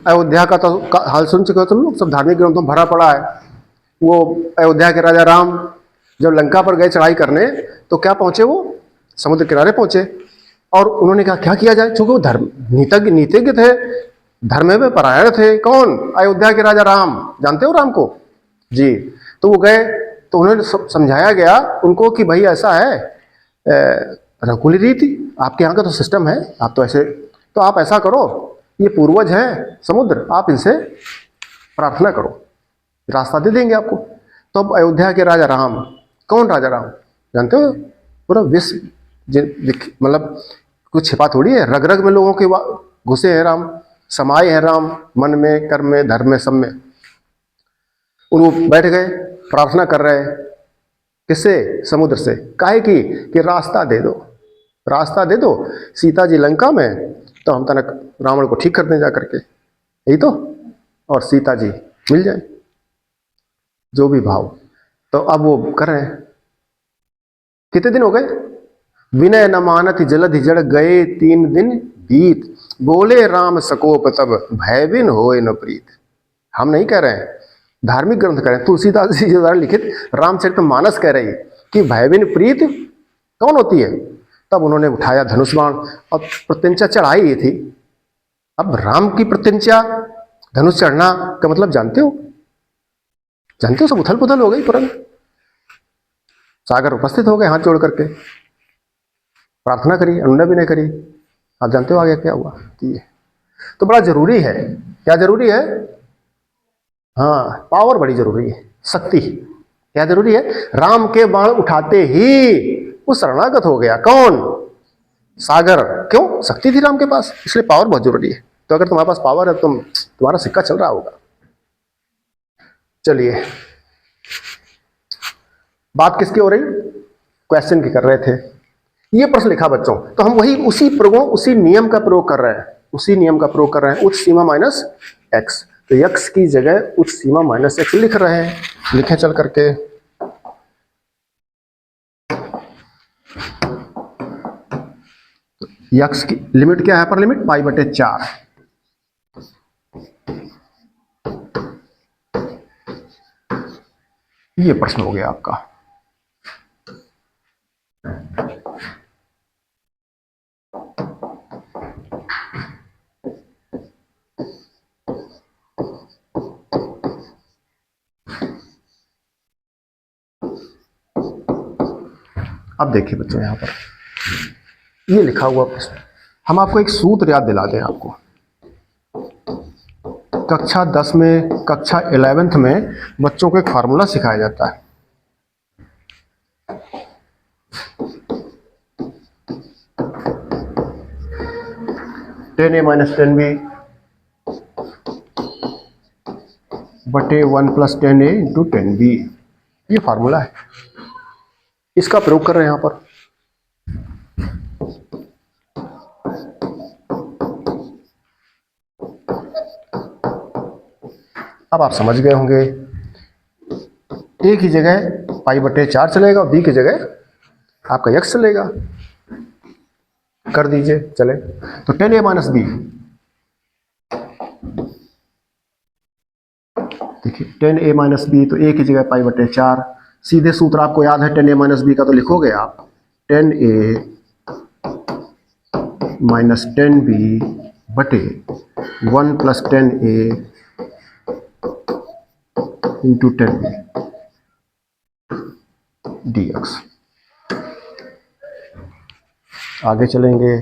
अयोध्या का तो हाल सुन चुके हो तुम लोग, सब धार्मिक ग्रंथों में भरा पड़ा है। वो अयोध्या के राजा राम जब लंका पर गए चढ़ाई करने, तो क्या पहुंचे, वो समुद्र किनारे पहुंचे और उन्होंने कहा क्या किया जाए, क्योंकि वो धर्म नीतिज्ञ थे, धर्म में परायण थे। कौन, अयोध्या के राजा राम, जानते हो राम को जी। तो वो गए तो उन्होंने समझाया गया उनको कि भाई ऐसा है, रघुकुल रीति आपके यहाँ का तो सिस्टम है, आप तो ऐसे, तो आप ऐसा करो, ये पूर्वज है समुद्र, आप इनसे प्रार्थना करो, रास्ता दे देंगे आपको। तो अब अयोध्या के राजा राम, कौन राजा राम जानते हो, पूरा विश्व मतलब कुछ छिपा थोड़ी है, रग रग में लोगों के घुसे हैं राम, समाये हैं राम, मन में कर्म में धर्म में सब में। वो बैठ गए प्रार्थना कर रहे हैं, किससे, समुद्र से, काहे की कि रास्ता दे दो, रास्ता दे दो सीता जी लंका में, तो हम तनक रावण को ठीक कर दें जा करके, यही तो, और सीता जी मिल जाए, जो भी भाव। तो अब वो कर रहे हैं। कितने दिन हो गए, विनय न मानत जलधि जड़ गए 3 दिन बीत, बोले राम सकोप तब भयविन होए न प्रीत। हम नहीं कह रहे हैं, धार्मिक ग्रंथ कह रहे हैं, तुलसीदास जी द्वारा लिखित रामचरितमानस कह रही कि भयविन प्रीत कौन होती है। तब उन्होंने उठाया धनुष बाण और प्रत्यंचा चढ़ाई थी। अब राम की प्रत्यंचा धनुष चढ़ना का मतलब जानते हो, जानते हो, सब उथल पुथल हो गई तुरंत, सागर उपस्थित हो गए, हाथ जोड़ करके प्रार्थना करी, अनुनय भी नहीं करी। आप जानते हो आगे क्या हुआ। तो बड़ा जरूरी है, क्या जरूरी है, हाँ पावर बड़ी जरूरी है, शक्ति क्या जरूरी है। राम के बाण उठाते ही वो शरणागत हो गया, कौन, सागर, क्यों, शक्ति थी राम के पास, इसलिए पावर बहुत जरूरी है। तो अगर तुम्हारे पास पावर है, तुम्हारा सिक्का चल रहा होगा। चलिए बात किसकी हो रही, क्वेश्चन की कर रहे थे, ये प्रश्न लिखा बच्चों, तो हम वही उसी नियम का प्रयोग कर रहे हैं, उच्च सीमा माइनस एक्स। तो एक्स की जगह उच्च सीमा माइनस एक्स लिख रहे हैं, लिखें चल करके। एक्स की लिमिट क्या है, पर लिमिट पाई बटे 4। ये प्रश्न हो गया आपका। अब देखिए बच्चों, यहां पर ये लिखा हुआ प्रश्न, हम आपको एक सूत्र याद दिला दें आपको। कक्षा 10 में, कक्षा 11th में बच्चों को एक फार्मूला सिखाया जाता है। टेन ए माइनस 10b बटे 1 प्लस 10a इंटू 10b, ये फार्मूला है, इसका प्रयोग कर रहे हैं यहां पर। अब आप समझ गए होंगे, ए की जगह पाई बटे 4 चलेगा और बी की जगह आपका एक्स चलेगा। कर दीजिए, चले। तो 10a माइनस बी, देखिए 10a माइनस बी, तो ए की जगह पाई बटे 4, सीधे सूत्र आपको याद है 10a माइनस बी का, तो लिखोगे आप 10a माइनस 10b बटे 1 plus 10a into 10b dx। आगे चलेंगे,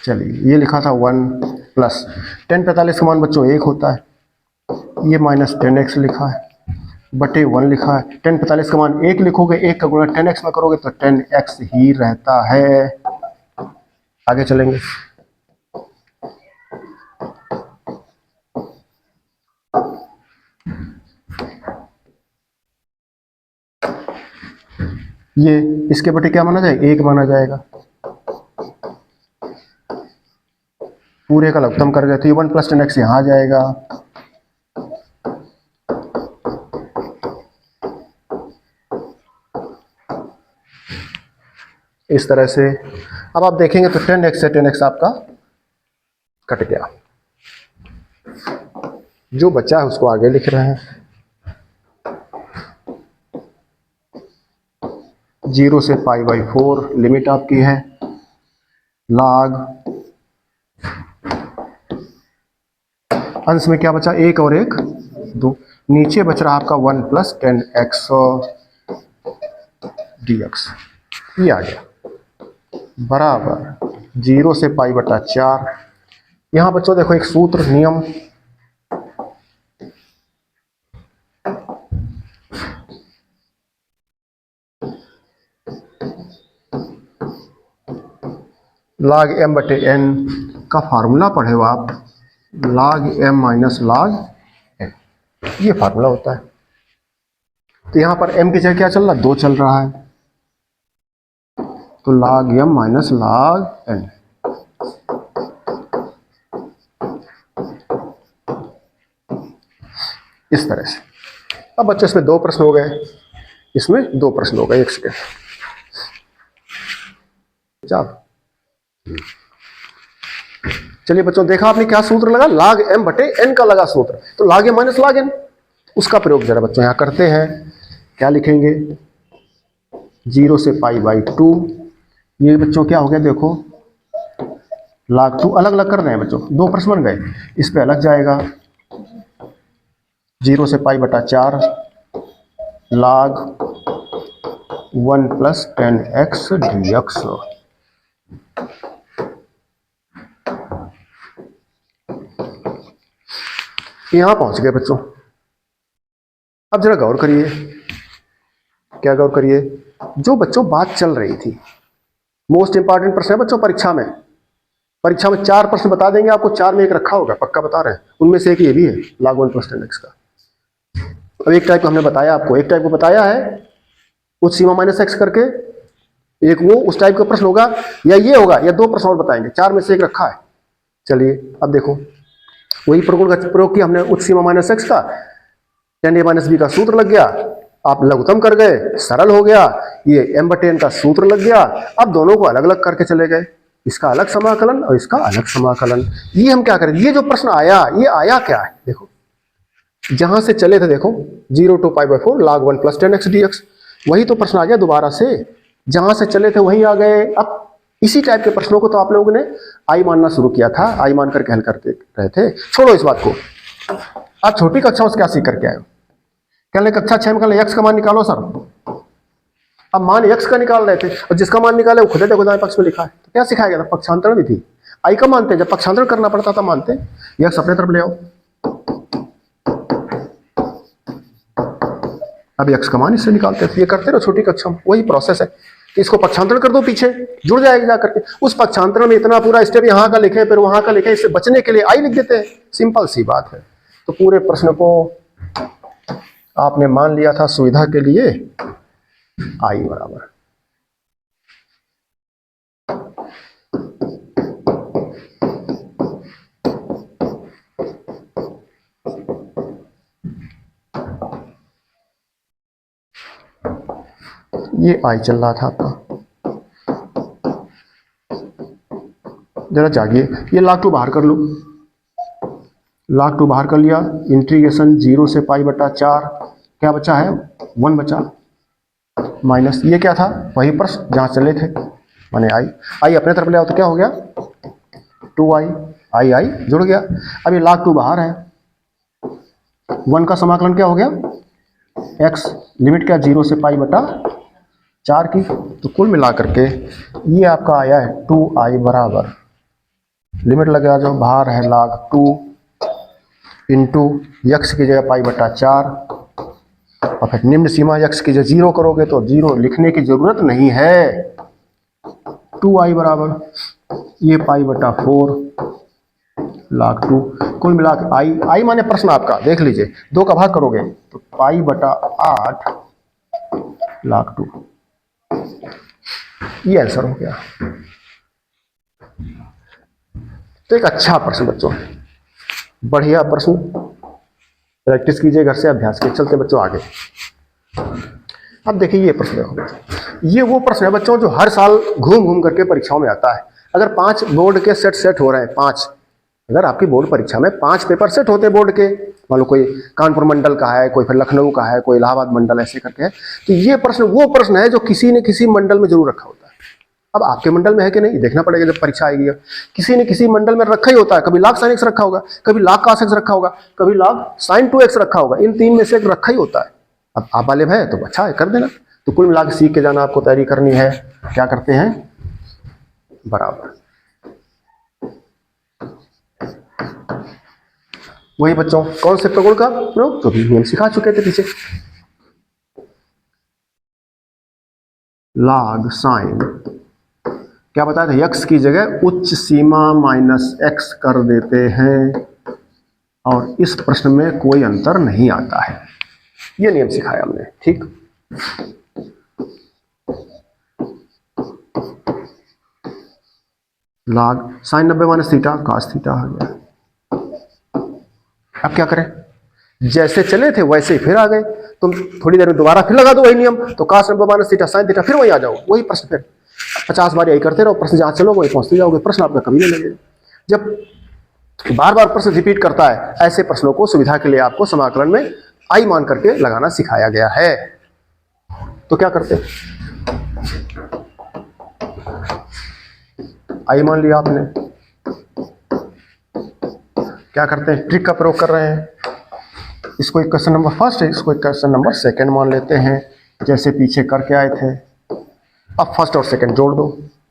चलिए। ये लिखा था 1 प्लस 10 45 का मान बच्चों 1 होता है, ये माइनस 10x लिखा है बटे 1 लिखा है। 10 45 का मान 1 लिखोगे, 1 का गुणा 10x में करोगे तो 10x ही रहता है। आगे चलेंगे, ये इसके बटे क्या माना जाएगा, 1 माना जाएगा। पूरे का लघुत्तम कर गए तो ये 1 प्लस 10x यहाँ आ जाएगा। इस तरह से अब आप देखेंगे तो 10x से 10x आपका कट गया, जो बचा है उसको आगे लिख रहे हैं। 0 से पाई बाई 4 लिमिट आपकी है, log अंश में क्या बचा, 1 और 1 2, नीचे बच रहा आपका 1 प्लस 10x dx, ये आ गया बराबर 0 से पाई बटा 4। यहां बच्चों देखो एक सूत्र नियम, log m बटे n का फार्मूला पढ़े हो आप, log m minus log n, ये फार्मूला होता है। तो यहां पर m की जगह क्या चल रहा है, 2 चल रहा है, तो log m minus log n। इस तरह से अब बच्चों इसमें 2 प्रश्न हो गए, इसमें 2 प्रश्न हो गए। एक सेकेंड, चलिए बच्चों, देखा आपने क्या सूत्र लगा, log m बटे n का लगा सूत्र, तो log m minus log n, उसका प्रयोग जरा बच्चों यहां करते हैं। क्या लिखेंगे, 0 से पाई बाई 2, ये बच्चों क्या हो गया, देखो log 2 अलग अलग कर रहे हैं बच्चों, 2 प्रश्न बन गए, इस पे अलग जाएगा। 0 से पाई बटा 4 log 1 प्लस 10x dx। यहां पहुंच गए बच्चों। अब जरा गौर करिए, क्या गौर करिए, जो बच्चों बात चल रही थी, मोस्ट इंपॉर्टेंट प्रश्न है बच्चों परीक्षा में। परीक्षा में 4 प्रश्न बता देंगे आपको, 4 में एक रखा होगा, पक्का बता रहे हैं। उनमें से एक ये भी है, log 1 plus 10x का। अब एक टाइप को हमने बताया आपको, एक टाइप को बताया है उच्च सीमा माइनस एक्स करके, एक वो उस टाइप का प्रश्न होगा, या ये होगा, या 2 प्रश्न और बताएंगे, 4 में से एक रखा है। चलिए अब देखो, वही प्रगुण का प्रयोग किया हमने, उच्च सीमा माइनस एक्स का, tan a माइनस बी का सूत्र लग गया, आप लघुत्तम कर गए, सरल हो गया, ये m/n का सूत्र लग गया। अब दोनों को अलग अलग करके चले गए, इसका अलग समाकलन और इसका अलग समाकलन। ये हम क्या करें, ये जो प्रश्न आया, ये आया क्या है, देखो जहां से चले थे, देखो 0 to π/4 log 1 plus 10x dx, वही तो प्रश्न आ गया दोबारा से, जहां से चले थे वहीं आ गए। अब इसी टाइप के प्रश्नों को तो आप लोगों ने आई मानना शुरू किया था, आई मान करके हल करते रहे थे। छोड़ो इस बात को, आप छोटी कक्षाओं से क्या सीख करके आए हो? कहने कक्षा 6 में कहने x का मान निकालो सर। अब मान x का निकाल रहे थे, और जिसका मान निकाले वो खुदे देखो दाएं पक्ष में लिखा है, तो क्या सिखाया गया था, पक्षांतरण भी थी। आई का मानते हैं, जब पक्षांतरण करना पड़ता था मानते, x अपने तरफ ले आओ, अब x का मान इससे निकालते थे, ये करते रहो छोटी कक्षा में, वही प्रोसेस है। तो इसको पक्षांतरण कर दो, पीछे जुड़ जाएगा जाकर के। उस पक्षांतरण में इतना पूरा स्टेप यहाँ का लिखे, फिर वहां का लिखे, इससे बचने के लिए आई लिख देते हैं, सिंपल सी बात है। तो पूरे प्रश्न को आपने मान लिया था सुविधा के लिए आई बराबर, ये आई चल रहा था आपका। जरा जागिए, ये log 2 बाहर कर लो, log 2 बाहर कर लिया, इंटीग्रेशन 0 से π/4, क्या बचा है 1 बचा, माइनस ये क्या था, वही प्रश्न जहां चले थे, माने आई, आई अपने तरफ ले आओ तो क्या हो गया 2i, आई आई जुड़ गया। अब ये log 2 बाहर है, 1 का समाकलन क्या हो गया x, लिमिट क्या 0 से π/4 की, तो कुल मिला करके ये आपका आया है 2i बराबर, लिमिट लगा जो बाहर है log 2 इंटू x की जगह π/4, और फिर निम्न सीमा x की जगह 0 करोगे तो 0 लिखने की जरूरत नहीं है, 2i बराबर ये π/4 log 2, कुल मिला के आई माने प्रश्न आपका देख लीजिए, 2 का भाग करोगे तो π/8 log 2, ये आंसर हो गया। तो एक अच्छा प्रश्न बच्चों, बढ़िया प्रश्न, प्रैक्टिस कीजिए घर से, अभ्यास के चलते बच्चों आगे। अब देखिए ये प्रश्न देखो, ये वो प्रश्न है बच्चों जो हर साल घूम घूम करके परीक्षाओं में आता है। अगर 5 बोर्ड के सेट हो रहे हैं, 5, अगर आपकी बोर्ड परीक्षा में 5 पेपर सेट होते हैं बोर्ड के, मान लो कोई कानपुर मंडल का है, कोई फिर लखनऊ का है, कोई इलाहाबाद मंडल, ऐसे करके है, तो ये प्रश्न वो प्रश्न है जो किसी ने किसी मंडल में जरूर रखा होता है। अब आपके मंडल में है कि नहीं देखना पड़ेगा जब परीक्षा आएगी। किसी ने किसी मंडल में रखा ही होता है, कभी log sin x रखा होगा, कभी log cos x रखा होगा, कभी log sin 2x रखा होगा, इन 3 में से एक रखा ही होता है। अब आप वाले है तो अच्छा है, कर देना। तो कुल मिला के सीख के जाना, आपको तैयारी करनी है। क्या करते हैं बराबर, वही बच्चों कौन से प्रगुण का प्रयोग, तो भी नियम सिखा चुके थे पीछे, log sin क्या बताया था, x की जगह उच्च सीमा माइनस x कर देते हैं, और इस प्रश्न में कोई अंतर नहीं आता है, ये नियम सिखाया हमने। ठीक, log sin 90 minus theta cos थीटा आ गया। अब क्या करें, जैसे चले थे वैसे ही फिर आ गए, तुम थोड़ी देर में दोबारा फिर लगा दो वही नियम, तो cos 90 minus theta sin theta, फिर वही आ जाओ, वही प्रश्न, फिर 50 बार यही करते रहो, प्रश्न जहां चलो वही पहुंचते जाओगे, प्रश्न आपका कभी नहीं लगेगा। जब बार बार प्रश्न रिपीट करता है, ऐसे प्रश्नों को सुविधा के लिए आपको समाकलन में आई मान करके लगाना सिखाया गया है। तो क्या करते, आई मान लिया आपने, क्या करते हैं, ट्रिक का प्रयोग कर रहे हैं। इसको क्वेश्चन नंबर फर्स्ट है, इसको क्वेश्चन नंबर सेकंड मान लेते हैं, जैसे पीछे करके आए थे। अब फर्स्ट और सेकंड जोड़ दो,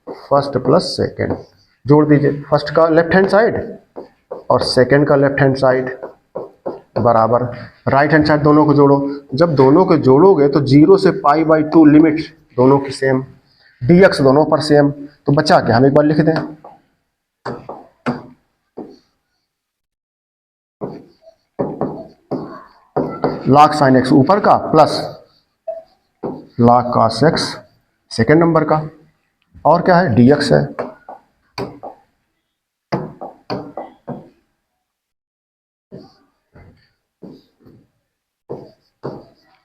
फर्स्ट प्लस सेकंड जोड़ दीजिए, फर्स्ट का लेफ्ट हैंड साइड और सेकंड का लेफ्ट हैंड साइड, बराबर राइट हैंड साइड दोनों को जोड़ो। जब दोनों को जोड़ोगे तो 0 से π/2 लिमिट दोनों की सेम, dx दोनों पर सेम, तो बचा क्या, हम एक बार लिख दें log sin x ऊपर का plus log cos x second number का, और क्या है dx है।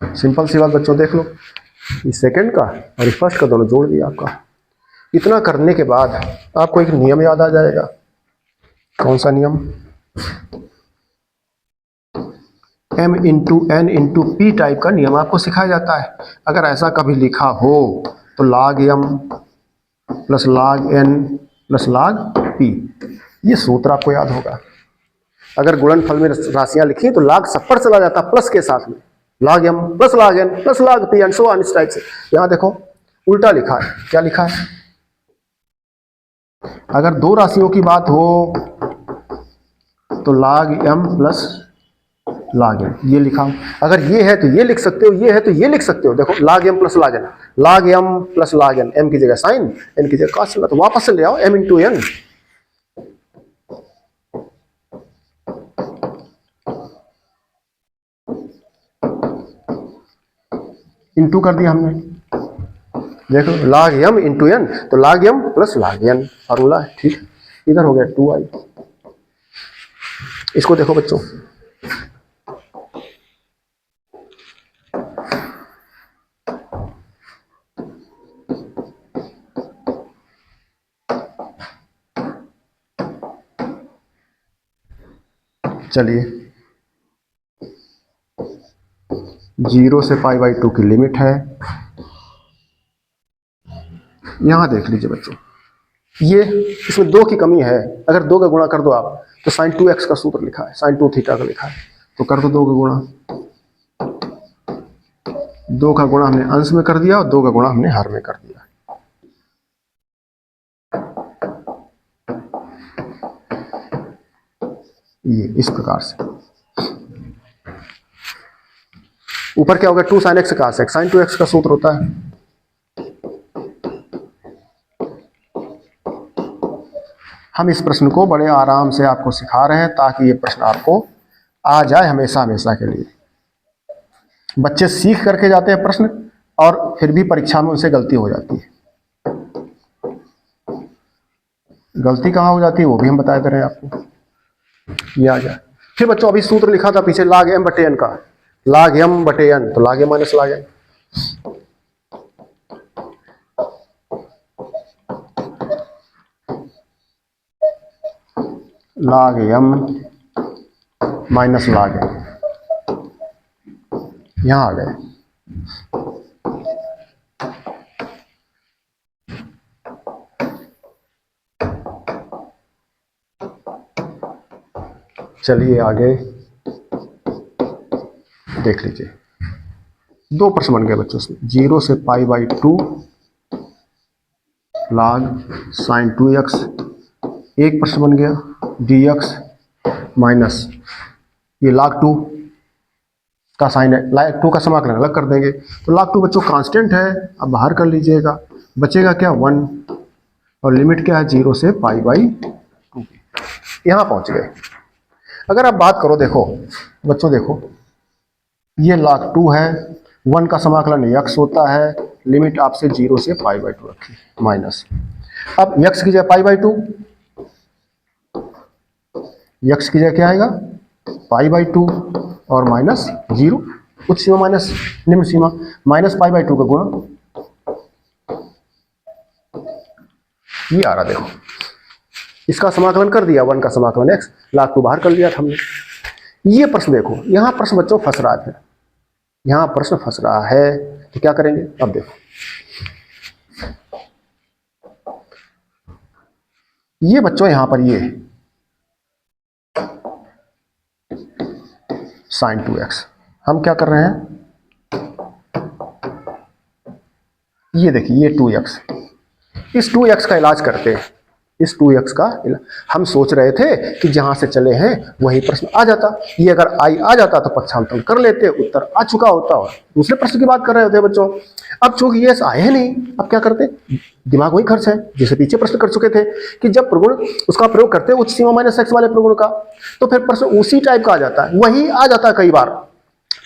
सिंपल सी बात बच्चों, देख लो इस सेकंड का और इस फर्स्ट का दोनों जोड़ दिया आपका। इतना करने के बाद आपको एक नियम याद आ जाएगा। कौन सा नियम, m into N into P type का नियम आपको सिखाया जाता है। अगर ऐसा कभी लिखा हो तो log m plus log n plus log p, ये सूत्र आपको याद होगा। अगर गुणनफल में राशियां लिखी तो log सब पर चला जाता प्लस के साथ में, log m plus log n plus log p and so on, इस टाइप से। यहां देखो उल्टा लिखा है, क्या लिखा है, अगर दो राशियों की बात हो तो log m plus log n, ये लिखा हूं। अगर ये है तो ये लिख सकते हो, ये है तो ये लिख सकते हो। देखो log m plus log n, log m plus log n, m की जगह साइन, n की जगह cos, तो वापस से ले आओ m इंटू n, इंटू कर दिया हमने। देखो log m इंटू n, तो log m plus log n formula है, ठीक। इधर हो गया 2i। इसको देखो बच्चों, चलिए 0 से π/2 की लिमिट है। यहां देख लीजिए बच्चों, ये इसमें 2 की कमी है। अगर 2 का गुणा कर दो आप तो sin 2x का सूत्र लिखा है, sin 2 थीटा का लिखा है, तो कर दो 2 का गुणा। 2 का गुणा हमने अंश में कर दिया और 2 का गुणा हमने हर में कर दिया। ये इस प्रकार से ऊपर क्या होगा, 2 sin x cos x, sin 2x का सूत्र होता है। हम इस प्रश्न को बड़े आराम से आपको सिखा रहे हैं ताकि ये प्रश्न आपको आ जाए हमेशा हमेशा के लिए। बच्चे सीख करके जाते हैं प्रश्न और फिर भी परीक्षा में उनसे गलती हो जाती है। गलती कहाँ हो जाती है वो भी हम बता दे रहे हैं आपको, ये आ जाए। फिर बच्चों अभी सूत्र लिखा था पीछे log m बटे n का, log m बटे n, तो log m minus log n, log m minus log n, यहां आ गए। चलिए आगे देख लीजिए, 2 प्रश्न बन गए बच्चों से। 0 से π/2 log sin 2x, एक प्रश्न बन गया dx माइनस ये log 2 का साइन है, log 2 का समाकलन अलग कर देंगे, तो log 2 बच्चों कांस्टेंट है, अब बाहर कर लीजिएगा, बचेगा क्या 1, और लिमिट क्या है 0 से π/2। यहां पहुंच गए। अगर आप बात करो, देखो बच्चों देखो, ये log 2 है, 1 का समाकलन x होता है, लिमिट आपसे 0 से π/2 रखी माइनस, अब x की जगह π/2, x की जगह क्या आएगा π/2 और माइनस 0, उच्च सीमा माइनस निम्न सीमा, माइनस π/2 का गुणा, ये आ रहा देखो, इसका समाकलन कर दिया, 1 का समाकलन x, log 2 बाहर कर लिया था हमने। ये प्रश्न देखो, यहां प्रश्न बच्चों फंस रहा है, यहां प्रश्न फंस रहा है, तो क्या करेंगे, अब देखो ये बच्चों यहां पर ये sin 2x, हम क्या कर रहे हैं, ये देखिए ये 2x, इस 2x का इलाज करते हैं। इस 2x का हम सोच रहे थे कि जहां से चले हैं वही प्रश्न आ जाता। ये अगर आई आ जाता तो पक्षांतरण कर लेते, उत्तर आ चुका होता और दूसरे प्रश्न की बात कर रहे होते बच्चों। अब चूंकि ये आए नहीं, अब क्या करते, दिमाग वही खर्च है जिसे पीछे प्रश्न कर चुके थे कि जब प्रगुण उसका प्रयोग करते उच्च सीमा माइनस एक्स वाले प्रगुण का, तो फिर प्रश्न उसी टाइप का आ जाता है, वही आ जाता है, कई बार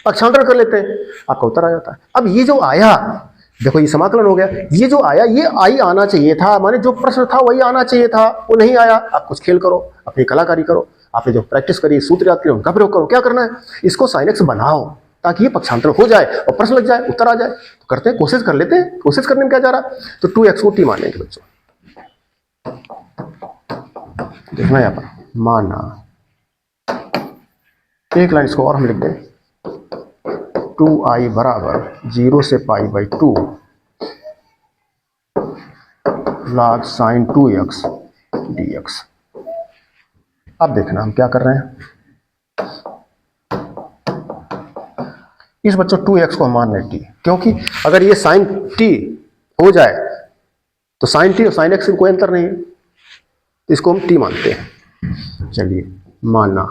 पक्षांतरण कर लेते हैं, आपका उत्तर आ जाता है। अब ये जो आया, देखो ये समाकलन हो गया, ये जो आया ये आई आना चाहिए था, माने जो प्रश्न था वही आना चाहिए था, वो नहीं आया। आप कुछ खेल करो, अपनी कलाकारी करो, आपने जो प्रैक्टिस करी, सूत्र याद किए, उनका प्रयोग करो। क्या करना है, इसको sin x बनाओ ताकि ये पक्षांतर हो जाए और प्रश्न लग जाए, उत्तर आ जाए। तो करते हैं, कोशिश कर लेते हैं, कोशिश करने में क्या जा रहा है। तो 2x को t मान लेंगे बच्चों, देखना यहाँ पर माना, एक लाइन इसको और हम लिख दें, 2i बराबर 0 से pi by 2 log sin 2x dx। अब देखना हम क्या कर रहे हैं, इस बच्चों 2x को हम मान रहे t, क्योंकि अगर ये sin t हो जाए तो sin t और sin x में कोई अंतर नहीं है, तो इसको हम t मानते हैं। चलिए माना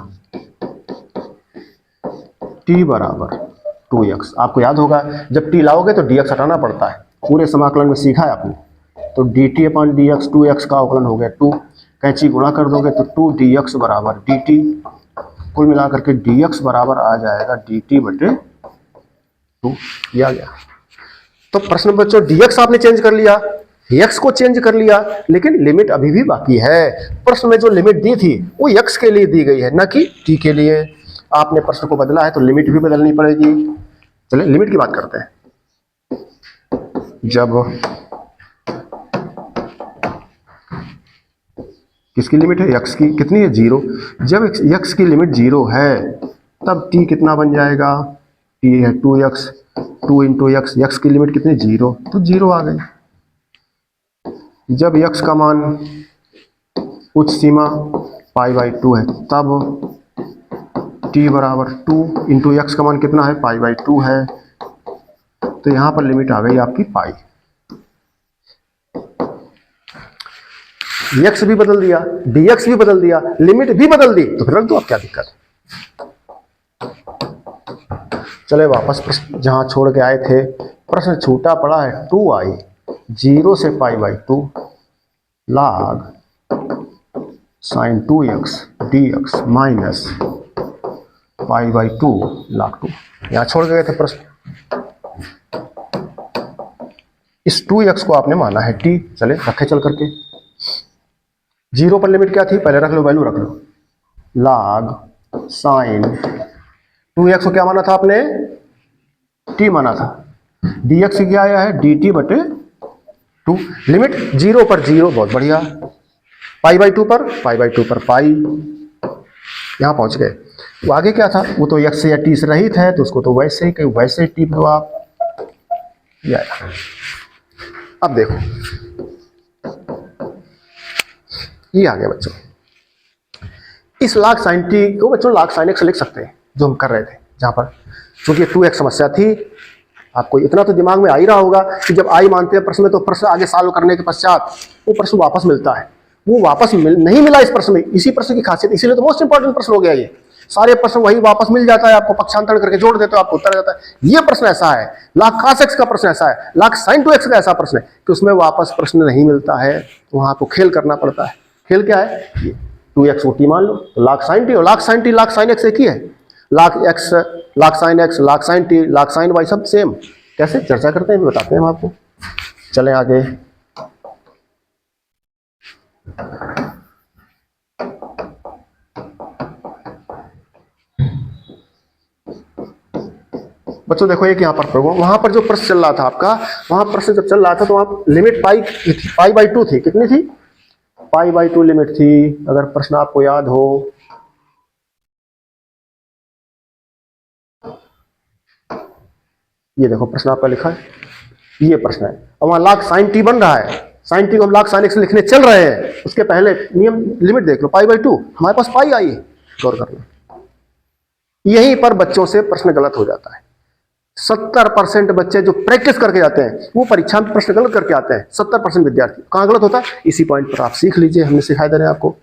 t बराबर 2x, आपको याद होगा जब t लाओगे तो dx हटाना पड़ता है, पूरे समाकलन में सीखा है आपने। तो dt अपॉन dx, 2x का अवकलन हो गया 2, कैंची गुणा कर दोगे तो 2 dx बराबर dt, कुल मिलाकर के dx बराबर आ जाएगा dt बटे 2, ये आ गया। तो प्रश्न बच्चों dx आपने चेंज कर लिया, x को चेंज कर लिया, लेकिन लिमिट अभी भी बाकी है। प्रश्न में जो लिमिट दी थी वो x के लिए दी गई है, न कि t के लिए। आपने प्रश्न को बदला है तो लिमिट भी बदलनी पड़ेगी। चलिए लिमिट की बात करते हैं। जब किसकी लिमिट है, x की, कितनी है 0। जब x की लिमिट 0 है तब t कितना बन जाएगा, t है 2x, 2 इंटू एक्स, x की लिमिट कितनी 0, तो 0 आ गई। जब x का मान उच्च सीमा पाई बाई 2 है तब t बराबर 2 इंटू एक्स का मान कितना है, पाई बाई 2 है, तो यहां पर लिमिट आ गई आपकी पाई। x भी बदल दिया, dx भी बदल दिया, लिमिट भी बदल दी, तो फिर रख दो, अब क्या दिक्कत है। चले वापस प्रश्न जहां छोड़ के आए थे, प्रश्न छूटा पड़ा है 2i 0 से pi by 2 log sin 2x dx minus pi by 2 log 2। यहां छोड़ गए थे प्रश्न, इस 2x को आपने माना है t। चले रखे चल करके, 0 पर लिमिट क्या थी, पहले रख लो, वैल्यू रख लो, log sin 2x को क्या माना था आपने, t माना था, dx क्या आया है dt बटे 2, लिमिट 0 पर 0, बहुत बढ़िया, पाई बाई 2 पर, पाई बाई 2 पर पाई, यहां पहुंच गए। वो आगे क्या था, वो तो x या t से रहित है तो उसको तो वैसे ही कहीं वैसे ही टिप दो आप, ये आया। अब देखो ये आ गया बच्चों, इस log sin t को बच्चों log sin x लिख सकते हैं, जो हम कर रहे थे, जहां पर चूंकि 2x समस्या थी, आपको इतना तो दिमाग में आ ही रहा होगा कि जब आई मानते हैं प्रश्न में तो प्रश्न आगे सॉल्व करने के पश्चात वो प्रश्न वापस मिलता है, वो वापस नहीं मिला इस प्रश्न में, इसी प्रश्न की खासियत, इसीलिए तो मोस्ट इंपॉर्टेंट प्रश्न हो गया ये। सारे प्रश्न वही वापस मिल जाता है आपको, पक्षांतरण करके जोड़ देते हो, आपको उत्तर आ जाता है। ये प्रश्न ऐसा है, log cos x का प्रश्न ऐसा है, log sin 2x का ऐसा प्रश्न है कि उसमें वापस प्रश्न नहीं मिलता है, वहां आपको खेल करना पड़ता है। खेल क्या है, ये 2x को t मान लो तो log sin t, और log sin t log sin x एक ही है, log x log sin x log sin t log sin y सब सेम। कैसे चर्चा करते हैं बताते हैं हम आपको। चले आगे, बच्चों देखो एक यहाँ पर प्रॉब्लम, वहां पर जो प्रश्न चल रहा था आपका, वहां प्रश्न जब चल रहा था तो वहां लिमिट पाई बाई 2 थी, कितनी थी, पाई बाई 2 लिमिट थी, अगर प्रश्न आपको याद हो। ये देखो प्रश्न आपका लिखा है, ये प्रश्न है, और वहां log sin t बन रहा है, sin t को हम log sin x लिखने चल रहे हैं, उसके पहले नियम लिमिट देख लो, पाई बाई 2, हमारे पास पाई आई है, गौर करना। यहीं पर बच्चों से प्रश्न गलत हो जाता है। 70% बच्चे जो प्रैक्टिस करके जाते हैं वो परीक्षा में प्रश्न गलत करके आते हैं। 70% विद्यार्थी कहाँ गलत होता है, इसी पॉइंट पर आप सीख लीजिए, हमने सिखाई दे रहे हैं आपको।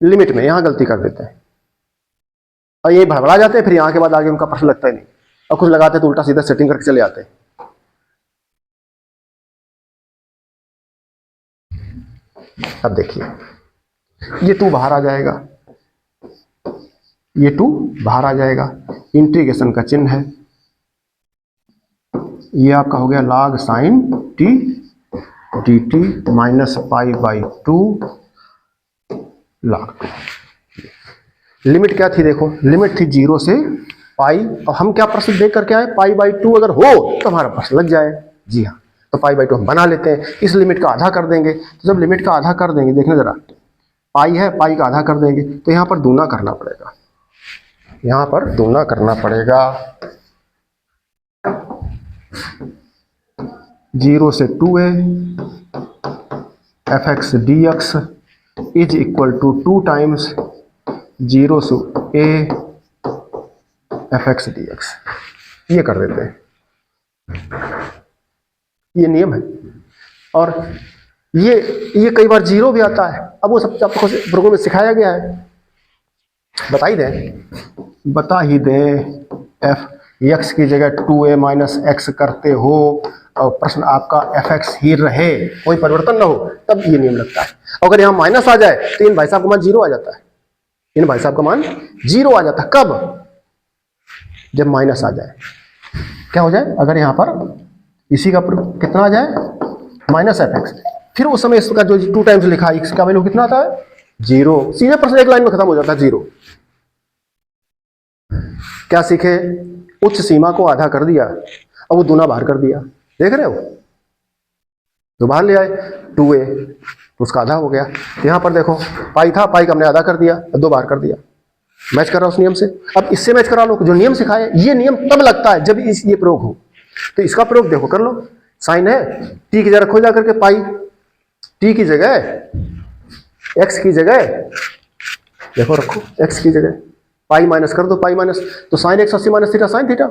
लिमिट में यहां गलती कर देते हैं और ये भड़बड़ा जाते हैं, फिर यहां के बाद आगे उनका प्रश्न लगता ही नहीं, और कुछ लगाते तो उल्टा सीधा सेटिंग करके चले आते हैं। अब देखिए ये 2 बाहर आ जाएगा, ये 2 बाहर आ जाएगा, इंटीग्रेशन का चिन्ह है, ये आपका हो गया log sin t dt minus pi by 2 log 2। Limit क्या थी देखो, लिमिट थी 0 से पाई, और हम क्या प्रश्न देख करके आए, पाई बाई 2 अगर हो तो हमारा प्रश्न लग जाए। जी हाँ, तो पाई बाई 2 हम बना लेते हैं, इस लिमिट का आधा कर देंगे। तो जब लिमिट का आधा कर देंगे, देखना जरा, पाई है, पाई का आधा कर देंगे, तो यहाँ पर दूना करना पड़ेगा, यहाँ पर दूना करना पड़ेगा। 0 से 2a fx dx is equal to 2 times 0 से a fx dx, ये कर देते हैं, ये नियम है। और ये कई बार 0 भी आता है, अब वो सब आपको प्रोग्राम में सिखाया गया है, बता ही दें f x की जगह 2a माइनस एक्स करते हो और प्रश्न आपका fx ही रहे, कोई परिवर्तन ना हो, तब ये नियम लगता है। अगर यहाँ माइनस आ जाए तो इन भाई साहब का मान 0 आ जाता है, इन भाई साहब का मान 0 आ जाता है। कब, जब माइनस आ जाए, क्या हो जाए, अगर यहाँ पर इसी का कितना आ जाए, माइनस fx, फिर उस समय इसका जो 2 टाइम्स लिखा है इसका वैल्यू कितना आता है, 0। सीधे प्रश्न एक लाइन में खत्म हो जाता है, 0। क्या सीखे, उच्च सीमा को आधा कर दिया, अब वो दूना बाहर कर दिया, देख रहे हो, तो बाहर ले आए 2a, तो उसका आधा हो गया। तो यहाँ पर देखो पाई था, पाई का हमने आधा कर दिया, 2 बाहर कर दिया, मैच कर रहा उस नियम से। अब इससे मैच करा लो, जो नियम सिखाए, ये नियम तब लगता है जब ये प्रयोग हो, तो इसका प्रयोग देखो कर लो। साइन है, टी की जगह रखो जाकर के पाई, टी की जगह एक्स की जगह देखो रखो, एक्स की जगह पाई माइनस कर दो, पाई माइनस, तो sine 180 minus theta sine theta,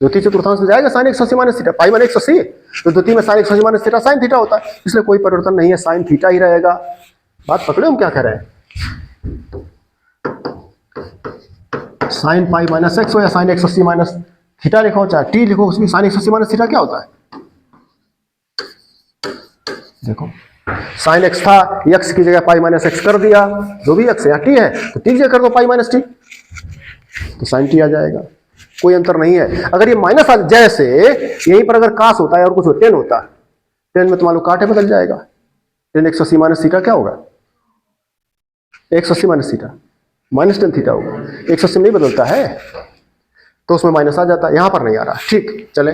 द्वितीय चतुर्थांश में जाएगा sine 180 minus theta, pi minus 180, तो द्वितीय में sine 180 minus theta sine theta होता है, इसलिए कोई परिवर्तन नहीं है, साइन थीटा ही रहेगा। बात पकड़े हम क्या कह रहे हैं, साइन पाई माइनस एक्स हो या साइन 180 माइनस थीटा लिखो, चाहे टी लिखो, उसमें साइन 180 माइनस थीटा क्या होता है, देखो साइन एक्स था, एक्स की जगह पाई माइनस एक्स कर दिया, जो भी एक्स यहाँ टी है तो टी की जगह कर दो पाई माइनस टी, तो साइन टी आ जाएगा, कोई अंतर नहीं है। अगर ये माइनस आ, जैसे यहीं पर अगर कास होता है और कुछ टेन होता है, टेन में तुम्हारा काटे बदल जाएगा, टेन 180 माइनस थीटा क्या होगा, 180 minus theta minus tan theta होगा, 180 नहीं बदलता है, तो उसमें माइनस आ जाता है, यहां पर नहीं आ रहा। ठीक, चले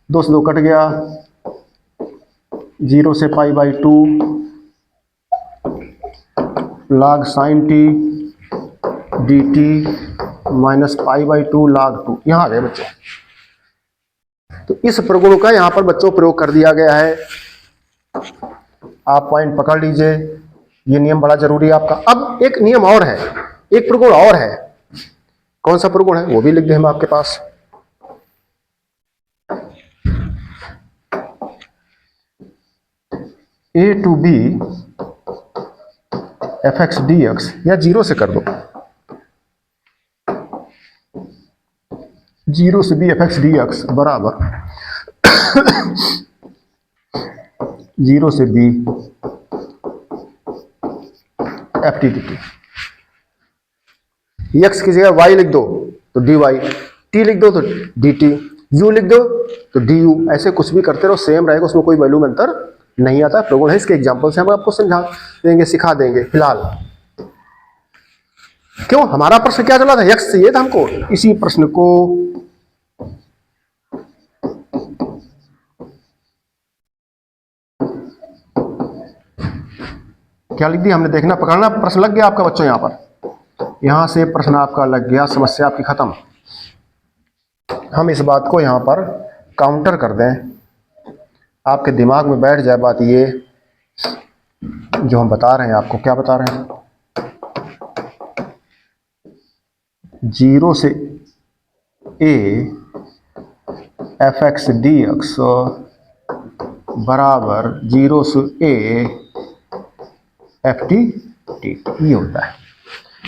2 से 2 कट गया, 0 से pi by 2 log sin t dt minus pi by 2 log 2, यहां आ गए बच्चे। तो इस प्रगुण का यहां पर बच्चों प्रयोग कर दिया गया है, आप पॉइंट पकड़ लीजिए, ये नियम बड़ा जरूरी है आपका। अब एक नियम और है, एक प्रगुण और है, कौन सा प्रगुण है वो भी लिख दें हम आपके पास। a to B F x D X, या 0 से कर दो, 0 से B F x D X बराबर 0 से B F T D T, X की जगह वाई लिख दो तो डी वाई, टी लिख दो तो डी टी, यू लिख दो तो डी यू, ऐसे कुछ भी करते रहो, सेम रहेगा, उसमें कोई वैल्यू में अंतर नहीं आता। प्रगुण है, इसके एग्जाम्पल से हम आपको समझा देंगे, सिखा देंगे। फिलहाल क्यों, हमारा प्रश्न क्या चला था, यक्स चाहिए था हमको, इसी प्रश्न को क्या लिख दिया हमने, देखना पकड़ना, प्रश्न लग गया आपका बच्चों, यहां पर, यहां से प्रश्न आपका लग गया, समस्या आपकी खत्म। हम इस बात को यहां पर काउंटर कर दें, आपके दिमाग में बैठ जाए बात, ये जो हम बता रहे हैं आपको, क्या बता रहे हैं, 0 से a F x D X बराबर 0 से a एफ टी टी, ये होता है।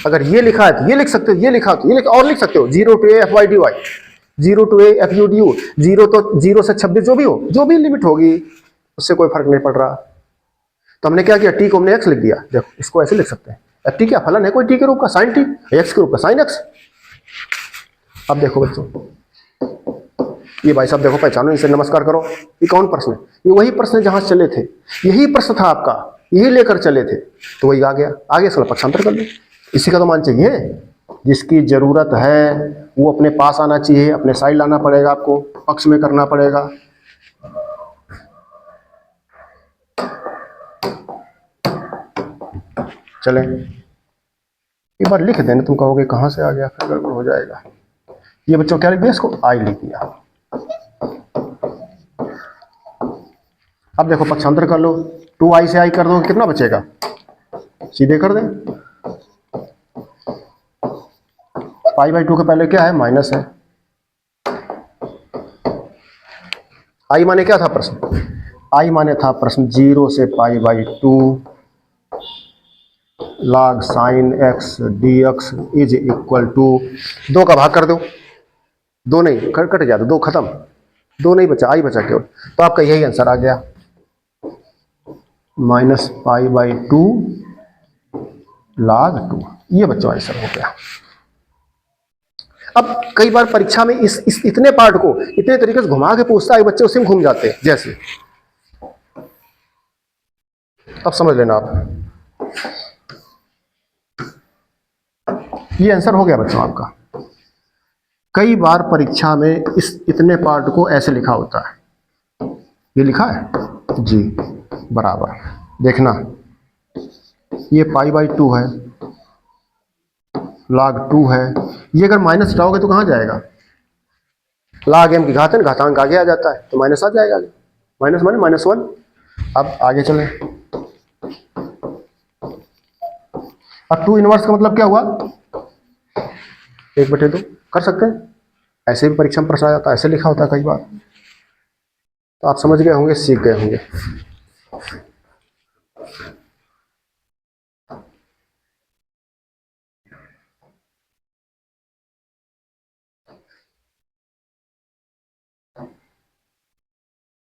अगर ये लिखा है तो ये लिख सकते हो, ये लिखा तो ये और लिख सकते हो, 0 to a F Y D Y, 0 to a F U D U, 0 तो 0 से 26 जो भी हो, जो भी लिमिट होगी उससे कोई फर्क नहीं पड़ रहा। तो हमने क्या किया, टी को हमने एक्स लिख दिया। देखो इसको ऐसे लिख सकते हैं, एफ टी क्या फलन है कोई टी के रूप का, साइन टी, एक्स के रूप का साइन एक्स। अब देखो बच्चों, ये भाई साहब देखो पहचानो, इनसे नमस्कार करो। ये कौन प्रश्न है? ये वही प्रश्न है जहां चले थे, यही प्रश्न था आपका, यही लेकर चले थे, तो वही आ गया। आगे इसका पक्षांतर कर लो। इसी का तो मान चाहिए, जिसकी जरूरत है वो अपने पास आना चाहिए, अपने साइड लाना पड़ेगा, आपको पक्ष में करना पड़ेगा। चले एक बार लिख देना, तुम कहोगे कहां से आ गया, फिर गड़बड़ हो जाएगा। ये बच्चों क्या लिख दिया, इसको आई लिख दिया। अब देखो पक्षांतर कर लो, 2i से i कर दो कितना बचेगा, सीधे कर दें। पाई बाई 2 के पहले क्या है, माइनस है। i माने क्या था प्रश्न, i माने था प्रश्न 0 से pi by 2 log sine X D X is equal to 2 का भाग कर दो, 2 नहीं कट गया, तो 2 खत्म, 2 नहीं बचा, आई बचा केवल। तो आपका यही आंसर आ गया, माइनस पाई बाई 2 log 2। ये बच्चों आंसर हो गया। अब कई बार परीक्षा में इस इतने पार्ट को इतने तरीके से घुमा के पूछता है, बच्चे उसी में घूम जाते हैं जैसे। अब समझ लेना आप, ये आंसर हो गया बच्चों आपका। कई बार परीक्षा में इस इतने पार्ट को ऐसे लिखा होता है, ये लिखा है जी बराबर, देखना ये पाई बाई 2 है, log 2 है, ये अगर माइनस हटाओगे तो कहाँ जाएगा, log m की घातांक, घातांक आगे आ जाता है तो माइनस आ जाएगा आगे, माइनस माने -1। अब आगे चलें, अब 2 इनवर्स का मतलब क्या हुआ, 1/2 कर सकते हैं, ऐसे भी परीक्षा में प्रश्न आ जाता है, ऐसे लिखा होता है कई बार। तो आप समझ गए होंगे, सीख गए होंगे।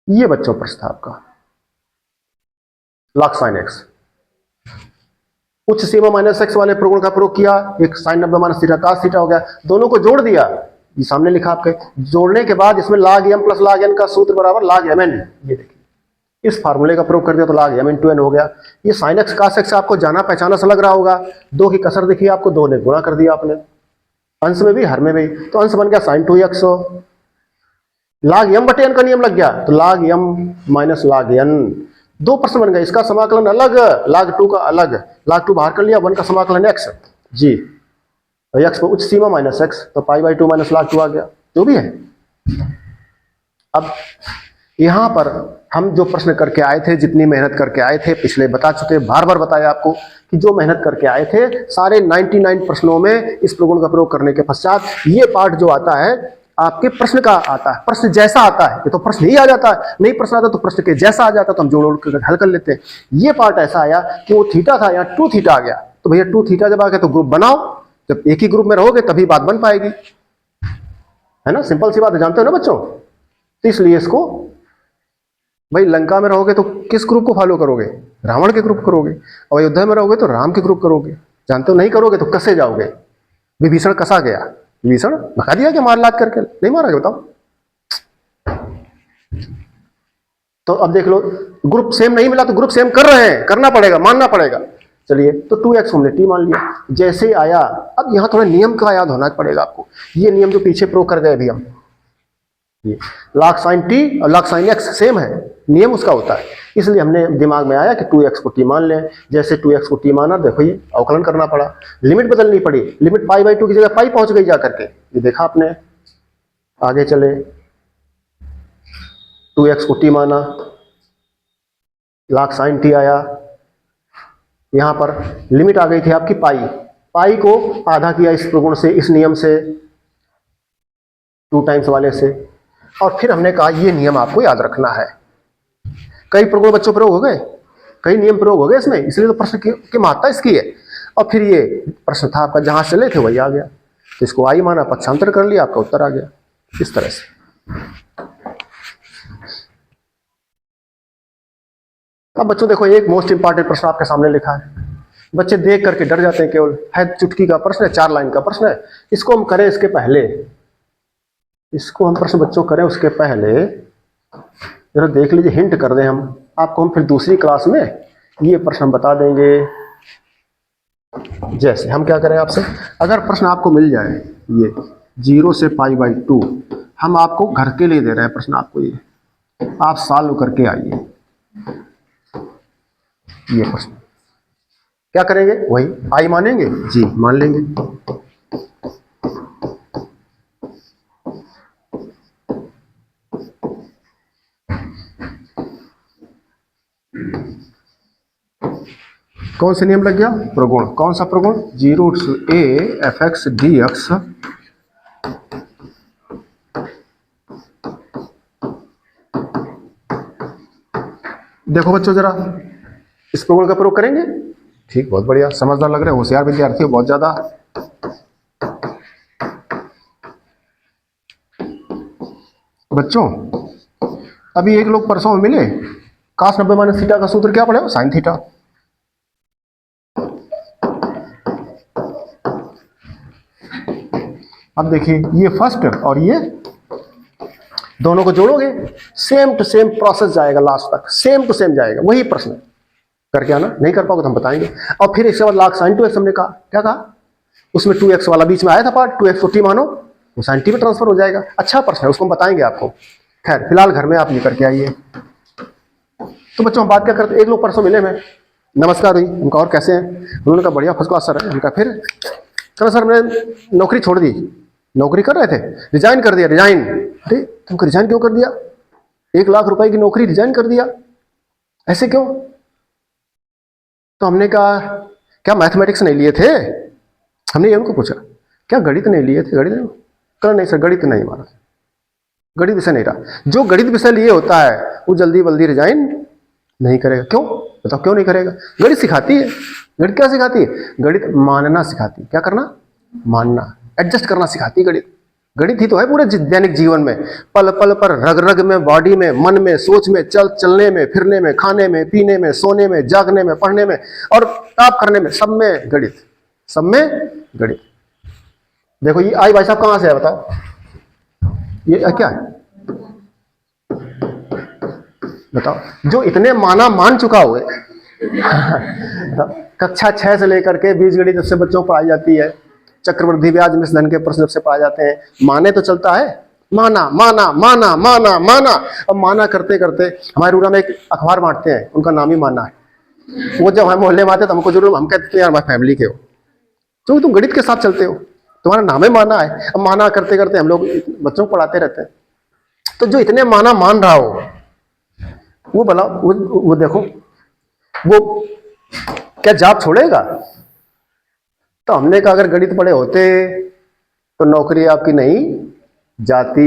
ये बच्चों प्रश्न था आपका, log साइन एक्स, उच्च सीमा माइनस एक्स वाले प्रगुण का प्रयोग किया, एक sine 90 minus theta cos theta हो गया, दोनों को जोड़ दिया, ये सामने लिखा आपके, जोड़ने के बाद इसमें log m plus log n का सूत्र बराबर log mn, ये देखिए इस फार्मूले का प्रयोग कर दिया तो log m into n हो गया। ये साइन एक्स cos एक्स आपको जाना पहचाना सा लग रहा होगा, 2 की कसर देखिए आपको, 2 ने गुणा कर दिया आपने, अंश में भी हर में भी, तो अंश बन गया साइन 2x, log m बटे n का नियम लग गया, तो log m minus log n, 2 प्रश्न बन गए, इसका समाकलन अलग, log 2 का अलग, log 2 बाहर कर लिया, 1 का समाकलन x जी, और x पर उच्च सीमा माइनस x, तो पाई बाई 2 माइनस log 2 आ गया, जो भी है। अब यहां पर हम जो प्रश्न करके आए थे, जितनी मेहनत करके आए थे, पिछले बता चुके, बार बार बताया आपको कि जो मेहनत करके आए थे सारे 99 प्रश्नों में इस प्रगुण का प्रयोग करने के पश्चात ये पार्ट जो आता है आपके प्रश्न का आता है, प्रश्न जैसा आता है, ये तो प्रश्न ही आ जाता है, नहीं प्रश्न आता तो प्रश्न के जैसा आ जाता, तो हम जोड़ कर हल कर लेते हैं। ये पार्ट ऐसा आया कि वो थीटा था, यहाँ 2 थीटा आ गया, तो भैया 2 थीटा जब आ गया तो ग्रुप बनाओ, जब एक ही ग्रुप में रहोगे तभी बात बन पाएगी, है ना, सिंपल सी बात है, जानते हो ना बच्चों। तो इसलिए इसको, भाई लंका में रहोगे तो किस ग्रुप को फॉलो करोगे, रावण के ग्रुप करोगे, और अयोध्या में रहोगे तो राम के ग्रुप करोगे, जानते हो, नहीं करोगे तो कसे जाओगे। विभीषण कसा गया, विभीषण भगा दिया कि मार लाद करके, नहीं मारा गया, बताओ। तो अब देख लो, ग्रुप सेम नहीं मिला तो ग्रुप सेम कर रहे हैं, करना पड़ेगा, मानना पड़ेगा। चलिए, तो 2x हमने t मान लिया, जैसे आया, अब यहां थोड़ा नियम का याद होना पड़ेगा आपको, ये नियम जो पीछे प्रयोग कर गए अभी हम, ये log साइन t और log साइन x सेम है, नियम उसका होता है, इसलिए हमने दिमाग में आया कि 2x को t मान लें। जैसे 2x को t माना, देखो ये अवकलन करना पड़ा, लिमिट बदलनी पड़ी, लिमिट पाई बाई 2 की जगह पाई पहुंच गई जा करके, ये देखा आपने। आगे चले, 2x को t माना, log साइन t आया, यहां पर लिमिट आ गई थी आपकी पाई, पाई को आधा किया इस प्रगुण से, इस नियम से, 2 टाइम्स वाले से, और फिर हमने कहा ये नियम आपको याद रखना है। कई प्रगुण बच्चों प्रयोग हो गए, कई नियम प्रयोग हो गए इसमें, इसलिए तो प्रश्न की महत्ता इसकी है। और फिर ये प्रश्न था आपका जहां से ले थे वही आ गया, तो इसको आई माना, पक्षांतर कर लिया, आपका उत्तर आ गया इस तरह से। अब बच्चों देखो, एक मोस्ट इंपॉर्टेंट प्रश्न आपके सामने लिखा है, बच्चे देख करके डर जाते हैं, केवल है चुटकी का प्रश्न है, 4 लाइन का प्रश्न है। इसको हम करें इसके पहले, इसको हम प्रश्न बच्चों करें उसके पहले जरा देख लीजिए, हिंट कर दें हम आपको, हम फिर दूसरी क्लास में ये प्रश्न हम बता देंगे। जैसे हम क्या करें आपसे, अगर प्रश्न आपको मिल जाए ये 0 से π/2, हम आपको घर के लिए दे रहे हैं प्रश्न आपको, ये आप सॉल्व करके आइए। ये प्रश्न क्या करेंगे, वही आई मानेंगे जी, मान लेंगे। कौन सा नियम लग गया, प्रगुण। कौन सा प्रगुण, 0 to a fx dx। देखो बच्चों जरा, इस प्रगुण का प्रयोग करेंगे, ठीक, बहुत बढ़िया, समझदार लग रहे हैं, होशियार विद्यार्थी हो बहुत ज्यादा। बच्चों अभी एक लोग परसों में मिले, cos 90 - थीटा का सूत्र क्या पढ़े हो, sin थीटा। अब देखिए ये फर्स्ट और ये दोनों को जोड़ोगे, सेम टू सेम प्रोसेस जाएगा, लास्ट तक सेम टू सेम जाएगा, वही प्रश्न करके आना, नहीं कर पाओगे तो हम बताएंगे। और फिर इसके बाद log sin 2x हमने कहा, क्या कहा, उसमें 2x वाला बीच में आया था पार्ट, 2x को t मानो, वो sin t में ट्रांसफर हो जाएगा। अच्छा प्रश्न है, उसको हम बताएंगे आपको। खैर फिलहाल घर में आप ये करके आइए। तो बच्चों हम बात क्या करते, एक लोग परसों मिले, मैं नमस्कार हुई, उनका और कैसे हैं, उन्होंने कहा बढ़िया, फर्स्ट क्लास सर है। उनका फिर कहना सर मैंने नौकरी छोड़ दी, नौकरी कर रहे थे, रिजाइन कर दिया। रिजाइन, अरे तुमको रिजाइन क्यों कर दिया, 1 लाख रुपए की नौकरी रिजाइन कर दिया, ऐसे क्यों। तो हमने कहा क्या मैथमेटिक्स नहीं लिए थे, हमने ये उनको पूछा, क्या गणित नहीं लिए थे, गणित कहा नहीं सर गणित नहीं, हमारा गणित विषय नहीं रहा। जो गणित विषय लिए होता है वो जल्दी बल्दी रिजाइन नहीं करेगा। क्यों बताओ, क्यों नहीं करेगा, गणित सिखाती है। गणित क्या सिखाती है, गणित मानना सिखाती है, क्या करना, मानना, एडजस्ट करना सिखाती है गणित। गणित ही तो है पूरे दैनिक जीवन में, पल पल पर, रग रग में, बॉडी में, मन में, सोच में, चलने में, फिरने में, खाने में, पीने में, सोने में, जागने में, पढ़ने में और काम करने में, सब में गणित, सब में गणित। देखो ये आई भाई साहब कहां से है बताओ, ये क्या है बताओ, जो इतने माना मान चुका हुए कक्षा 6 से लेकर के बीजगणित जब से बच्चों को पढ़ाई जाती है, चक्रवृद्धि ब्याज मिश्र धन के प्रश्न जब से पाए जाते हैं, माने तो चलता है, माना माना माना माना माना। अब माना करते करते हमारे रूरा में एक अखबार बांटते हैं, उनका नाम ही माना है। वो जब हम मोहल्ले में आते तो हमको जरूर, हम कहते हैं यार हमारी फैमिली के हो, क्योंकि तुम गणित के साथ चलते हो, तुम्हारा नाम ही माना है। अब माना करते करते हम लोग बच्चों को पढ़ाते रहते हैं। तो जो इतने माना मान रहा हो वो भला वो देखो वो क्या जॉब छोड़ेगा। तो हमने कहा अगर गणित पढ़े होते तो नौकरी आपकी नहीं जाती।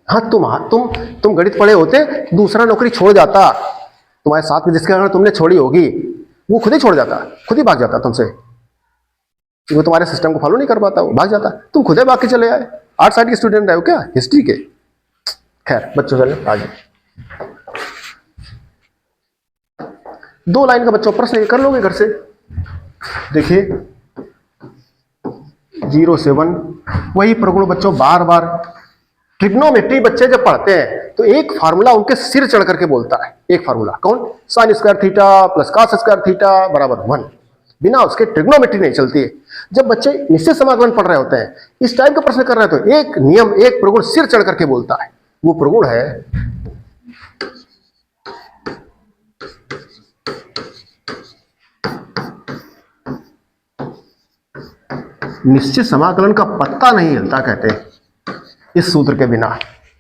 हाँ तुम गणित पढ़े होते दूसरा नौकरी छोड़ जाता, तुम्हारे साथ में जिसके कारण तुमने छोड़ी होगी वो खुद ही छोड़ जाता, खुद ही भाग जाता तुमसे, वो तुम्हारे सिस्टम को फॉलो नहीं कर पाता, वो भाग जाता, तुम खुद ही भाग के चले आए। आर्ट साइड के स्टूडेंट रहे हो क्या, हिस्ट्री के। खैर बच्चों चले आगे, 2 लाइन का बच्चों प्रश्न कर लोगे घर से। देखिए 0 से 1 वही प्रगुण बच्चों बार बार। ट्रिग्नोमेट्री बच्चे जब पढ़ते हैं तो एक फार्मूला उनके सिर चढ़ करके बोलता है, एक फार्मूला कौन, sine square theta plus cos square theta बराबर 1। बिना उसके ट्रिग्नोमेट्री नहीं चलती है। जब बच्चे निश्चित समाकलन पढ़ रहे होते हैं, इस टाइप का प्रश्न कर रहे हैं तो एक नियम, एक प्रगुण सिर चढ़ करके बोलता है, वो प्रगुण है निश्चित समाकलन का पत्ता नहीं हिलता, कहते हैं इस सूत्र के बिना।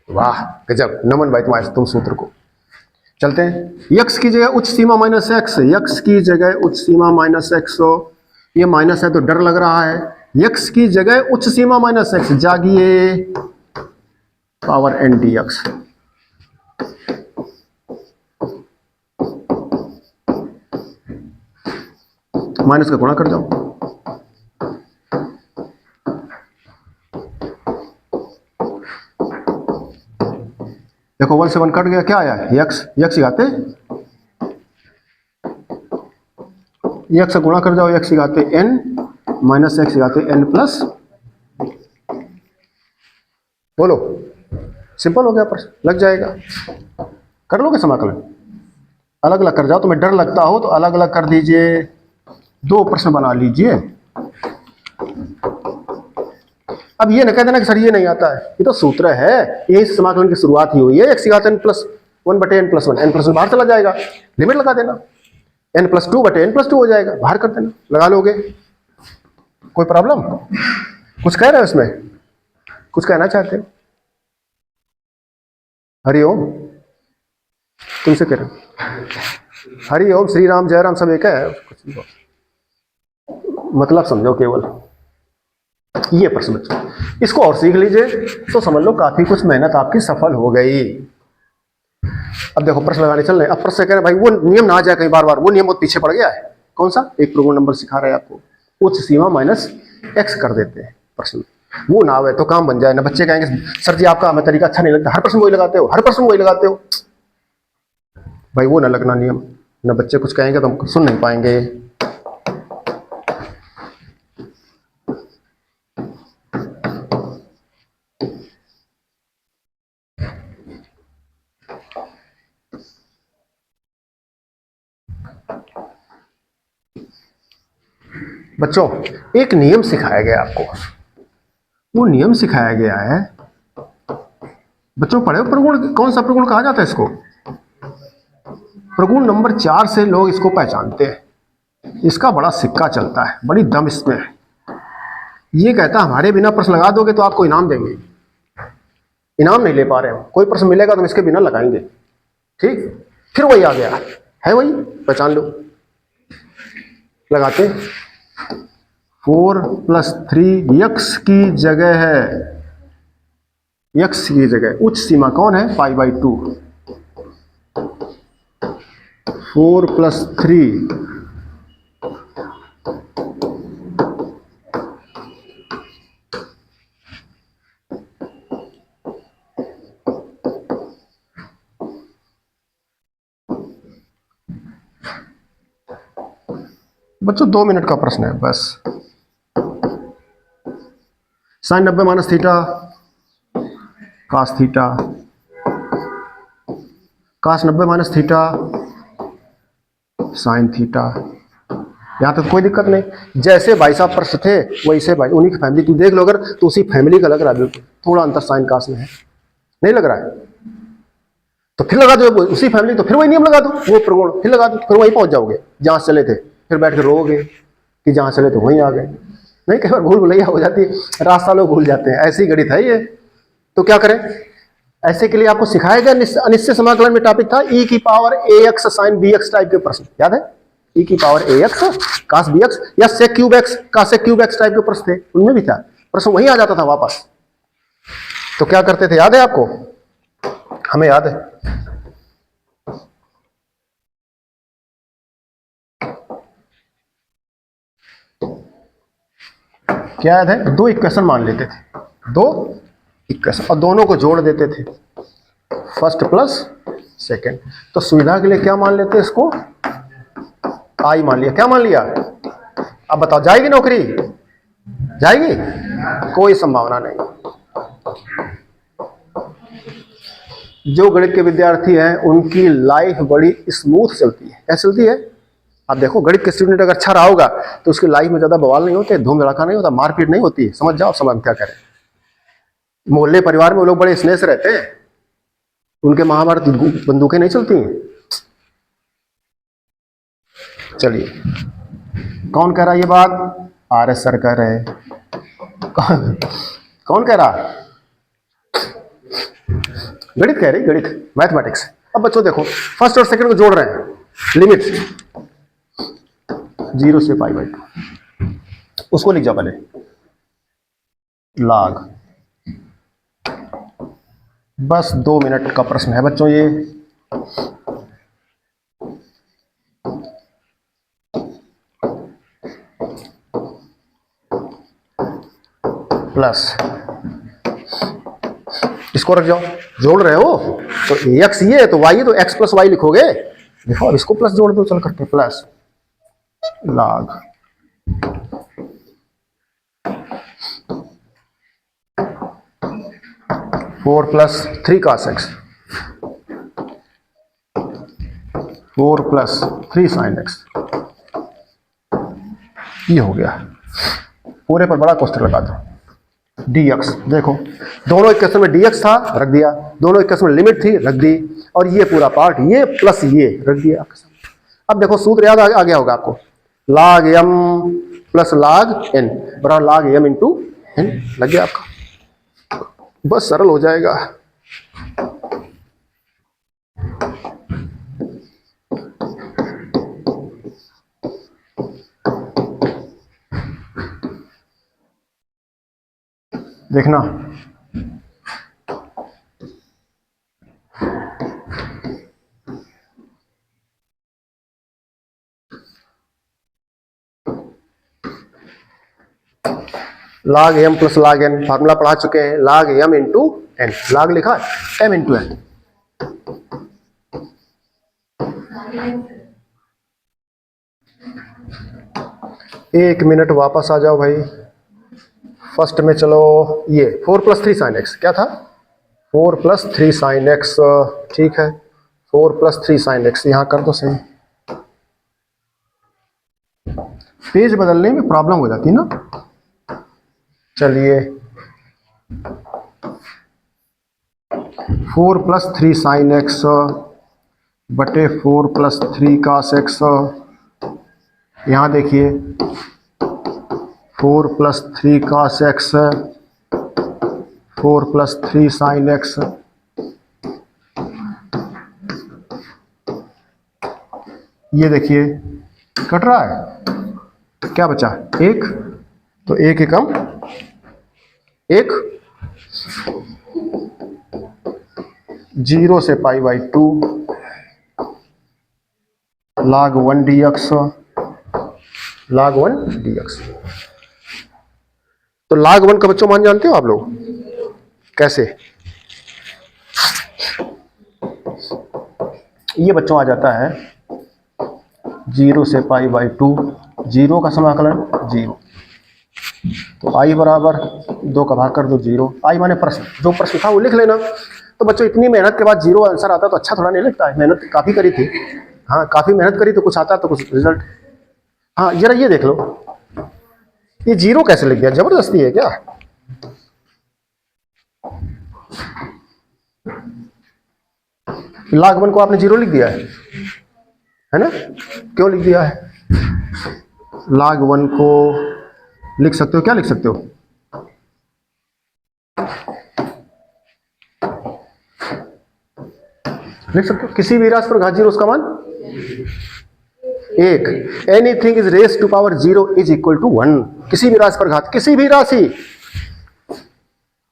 वाह गजब, नमन भाई तुम्हारे तुम सूत्र को। चलते हैं। यक्स की जगह उच्च सीमा माइनस एक्स, यक्स की जगह उच्च सीमा माइनस एक्स हो, ये माइनस है तो डर लग रहा है। यक्स की जगह उच्च सीमा माइनस एक्स, जागिए, power n d x. Minus का गुणा कर जाओ, देखो 1 से 1 कट गया, क्या आया यक्स, यक्स घाते यक्स से गुणा कर जाओ, यक्स घाते एन माइनस एक्स घाते एन प्लस, बोलो सिंपल हो गया, प्रश्न लग जाएगा। कर लोगे समाकलन, अलग अलग कर जाओ, तुम्हें डर लगता हो तो अलग अलग कर दीजिए, 2 प्रश्न बना लीजिए। अब ये न कह देना कि सर ये नहीं आता है, ये तो सूत्र है, यही समाकलन की शुरुआत ही हुई है, एक्स घात एन प्लस 1 बटे एन प्लस 1, एन प्लस 1 बाहर चला जाएगा, लिमिट लगा देना, एन प्लस 2 बटे एन प्लस 2 हो जाएगा, बाहर कर देना, लगा लोगे, कोई प्रॉब्लम? कुछ कह रहे हो इसमें, कुछ कहना चाहते हो? हरिओम, तुमसे कह रहे हो, हरिओम, श्री राम जय राम सब एक है, मतलब समझो केवल ये प्रश्न बच्चों, इसको और सीख लीजिए तो समझ लो काफी कुछ मेहनत आपकी सफल हो गई। अब देखो प्रश्न लगाने चल रहे हैं, अब प्रश्न कह रहे भाई वो नियम ना आ जाए कहीं बार बार, वो नियम बहुत पीछे पड़ गया है, कौन सा? एक प्रगुण नंबर सिखा रहे हैं आपको, उच्च सीमा माइनस एक्स कर देते हैं प्रश्न, वो ना आवे तो काम बन जाए ना, बच्चे कहेंगे सर जी आपका हमें तरीका अच्छा नहीं लगता, हर प्रश्न वही लगाते हो, हर प्रश्न वही लगाते हो, भाई वो ना लगना नियम, ना बच्चे कुछ कहेंगे तो हम सुन नहीं पाएंगे। बच्चों एक नियम सिखाया गया आपको, वो नियम सिखाया गया है, बच्चों पढ़े हो प्रगुण, कौन सा प्रगुण कहा जाता है इसको? प्रगुण नंबर 4 से लोग इसको पहचानते हैं, इसका बड़ा सिक्का चलता है, बड़ी दम इसमें है। ये कहता हमारे बिना प्रश्न लगा दोगे तो आपको इनाम देंगे, इनाम नहीं ले पा रहे हो, कोई प्रश्न मिलेगा तो हम इसके बिना लगाएंगे, ठीक? फिर वही आ गया है, वही पहचान लो, लगाते 4 + 3 यक्स की जगह है, यक्स की जगह उच्च सीमा कौन है? π/2, 4 + 3 बच्चों 2 मिनट का प्रश्न है बस। sin 90 minus theta cos theta, cos 90 minus theta sin theta, यहाँ तक कोई दिक्कत नहीं, जैसे भाई साहब प्रश्न थे वैसे भाई उन्हीं की फैमिली तू देख लो, अगर तो उसी फैमिली का लग रहा है, थोड़ा अंतर साइन कास में है, नहीं लग रहा है तो फिर लगा दो उसी फैमिली, तो फिर वही नियम लगा दो, वो प्रगुण फिर लगा दो, फिर वही पहुंच जाओगे जहां चले थे, फिर बैठ के रोगे कि जहां चले तो वहीं आ गए। नहीं, कई बार भूल भुलैया हो जाती है, रास्ता लोग भूल जाते हैं, ऐसी गणित है ये, तो क्या करें? ऐसे के लिए आपको सिखाया गया अनिश्चित समाकलन में टॉपिक था e की power ax sin bx type के प्रश्न, याद है? e की पावर ax cos bx या sec cube x cos sec cube x type के प्रश्न थे, उनमें भी था प्रश्न, वहीं आ जाता था वापस। तो क्या करते थे, याद है आपको? हमें याद है, क्या याद है? 2 इक्वेशन मान लेते थे, 2 इक्वेशन, और दोनों को जोड़ देते थे, फर्स्ट प्लस सेकंड। तो सुविधा के लिए क्या मान लेते हैं इसको? आई मान लिया, क्या मान लिया? अब बताओ जाएगी नौकरी? जाएगी? कोई संभावना नहीं। जो गणित के विद्यार्थी हैं उनकी लाइफ बड़ी स्मूथ चलती है, कैसे चलती है? आप देखो गणित के स्टूडेंट अगर अच्छा रहा होगा तो उसकी लाइफ में ज्यादा बवाल नहीं होते, धूम धड़ाका नहीं होता, मारपीट नहीं होती, समझ जाओ सब क्या करें। मोहल्ले परिवार में वो लोग बड़े स्नेह से रहते हैं, उनके महाभारत बंदूकें नहीं चलती हैं। चलिए, कौन कह रहा ये बात? RS सर कह रहे हैं। कौन कह रहा? गणित कह रही, गणित मैथमेटिक्स। अब बच्चों देखो फर्स्ट और सेकंड को जोड़ रहे हैं, लिमिट 0 से π/2, उसको लिख जाओ पहले, log। बस 2 मिनट का प्रश्न है बच्चों ये। प्लस इसको रख जाओ, जोड़ रहे हो तो x ये है तो y है तो x + y लिखोगे। देखो अब इसको प्लस जोड़ दो चल करके, plus log 4 + 3 cos x, 4 + 3 sin x, ये हो गया। पूरे पर बड़ा कोष्ठक लगा दो, dx। देखो दोनों इक्वेशन में dx था, रख दिया, दोनों इक्वेशन में लिमिट थी, रख दी, और ये पूरा पार्ट ये प्लस ये रख दिया। अब देखो सूत्र याद आ गया होगा आपको, log m + log n बराबर log m × n, लग गया आपका, बस सरल हो जाएगा। देखना log m + log n formula पढ़ा चुके हैं, log m × n, log लिखा m × n। एक मिनट वापस आ जाओ भाई, फर्स्ट में चलो, ये 4 + 3 sin x क्या था, 4 + 3 sin x, ठीक है, 4 + 3 sin x यहां कर दो सही। पेज बदलने में प्रॉब्लम हो जाती ना। चलिए 4 + 3 sin x बटे 4 + 3 cos x, यहां देखिए 4 + 3 cos x, 4 + 3 sin x, ये देखिए कट रहा है, क्या बचा, एक, तो एक एकम एक, 0 से π/2 log 1 dx, log 1 dx। तो log 1 का बच्चों मान जानते हो आप लोग कैसे, ये बच्चों आ जाता है 0 से π/2, 0 का समाकलन 0, तो i बराबर 2 का भाग कर दो 0, i माने प्रश्न, जो प्रश्न था वो लिख लेना। तो बच्चों इतनी मेहनत के बाद 0 आंसर आता तो अच्छा थोड़ा नहीं लगता है, मेहनत काफी करी थी, हाँ काफी मेहनत करी तो कुछ आता तो कुछ रिजल्ट। हाँ जरा ये देख लो, ये 0 कैसे लिख दिया, जबरदस्ती है क्या, log 1 को आपने 0 लिख दिया है ना, क्यों लिख दिया है, log 1 को लिख सकते हो, क्या लिख सकते हो, लिख सकते हो किसी भी राशि पर घात 0 उसका मान 1, anything is raise to power 0 is equal to 1, किसी भी राशि पर घात, किसी भी राशि,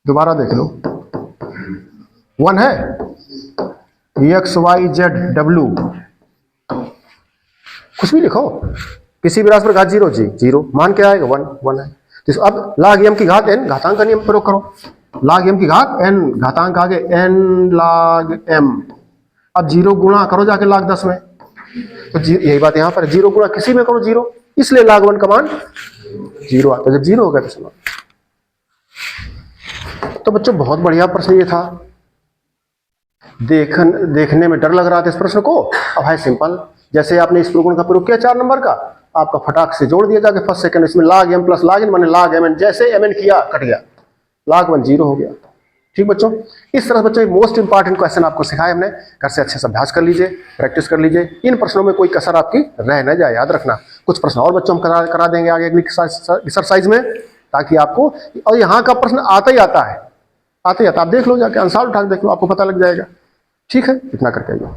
दोबारा देख लो 1 है, x y z w, कुछ भी लिखो, किसी भी राशि पर घात 0 जी 0, मान क्या आएगा 1 है। तो अब log m की घात n, घातांक का नियम प्रयोग करो, log m की घात n, घातांक आगे n log m, अब 0 गुणा करो जाके log 10 में, तो यही बात यहां पर 0 गुणा किसी में करो 0, इसलिए log 1 का मान 0 आता है, जब 0 होगा तो सुनो। तो बच्चों बहुत बढ़िया प्रश्न ये था, देखने में डर लग रहा था इस प्रश्न को, अब है सिंपल, जैसे आपने इस प्रगुण का प्रयोग किया 4 नंबर का, आपका फटाक से जोड़ दिया जाके फर्स्ट सेकंड, इसमें log m + log n माने log mn, जैसे mn किया कट गया, log 1 0 हो गया। ठीक बच्चों, इस तरह बच्चों मोस्ट इंपॉर्टेंट क्वेश्चन आपको सिखाया हमने, घर से अच्छे से अभ्यास कर लीजिए, प्रैक्टिस कर लीजिए, इन प्रश्नों में कोई कसर आपकी रह न जाए, याद रखना। कुछ प्रश्न और बच्चों हम करा देंगे आगे अगली एक्सरसाइज में, ताकि आपको, और यहाँ का प्रश्न आता ही आता है, आते ही आता, आप देख लो जाके आंसर उठा के देख लो, आपको पता लग जाएगा। ठीक है, इतना करके आइए।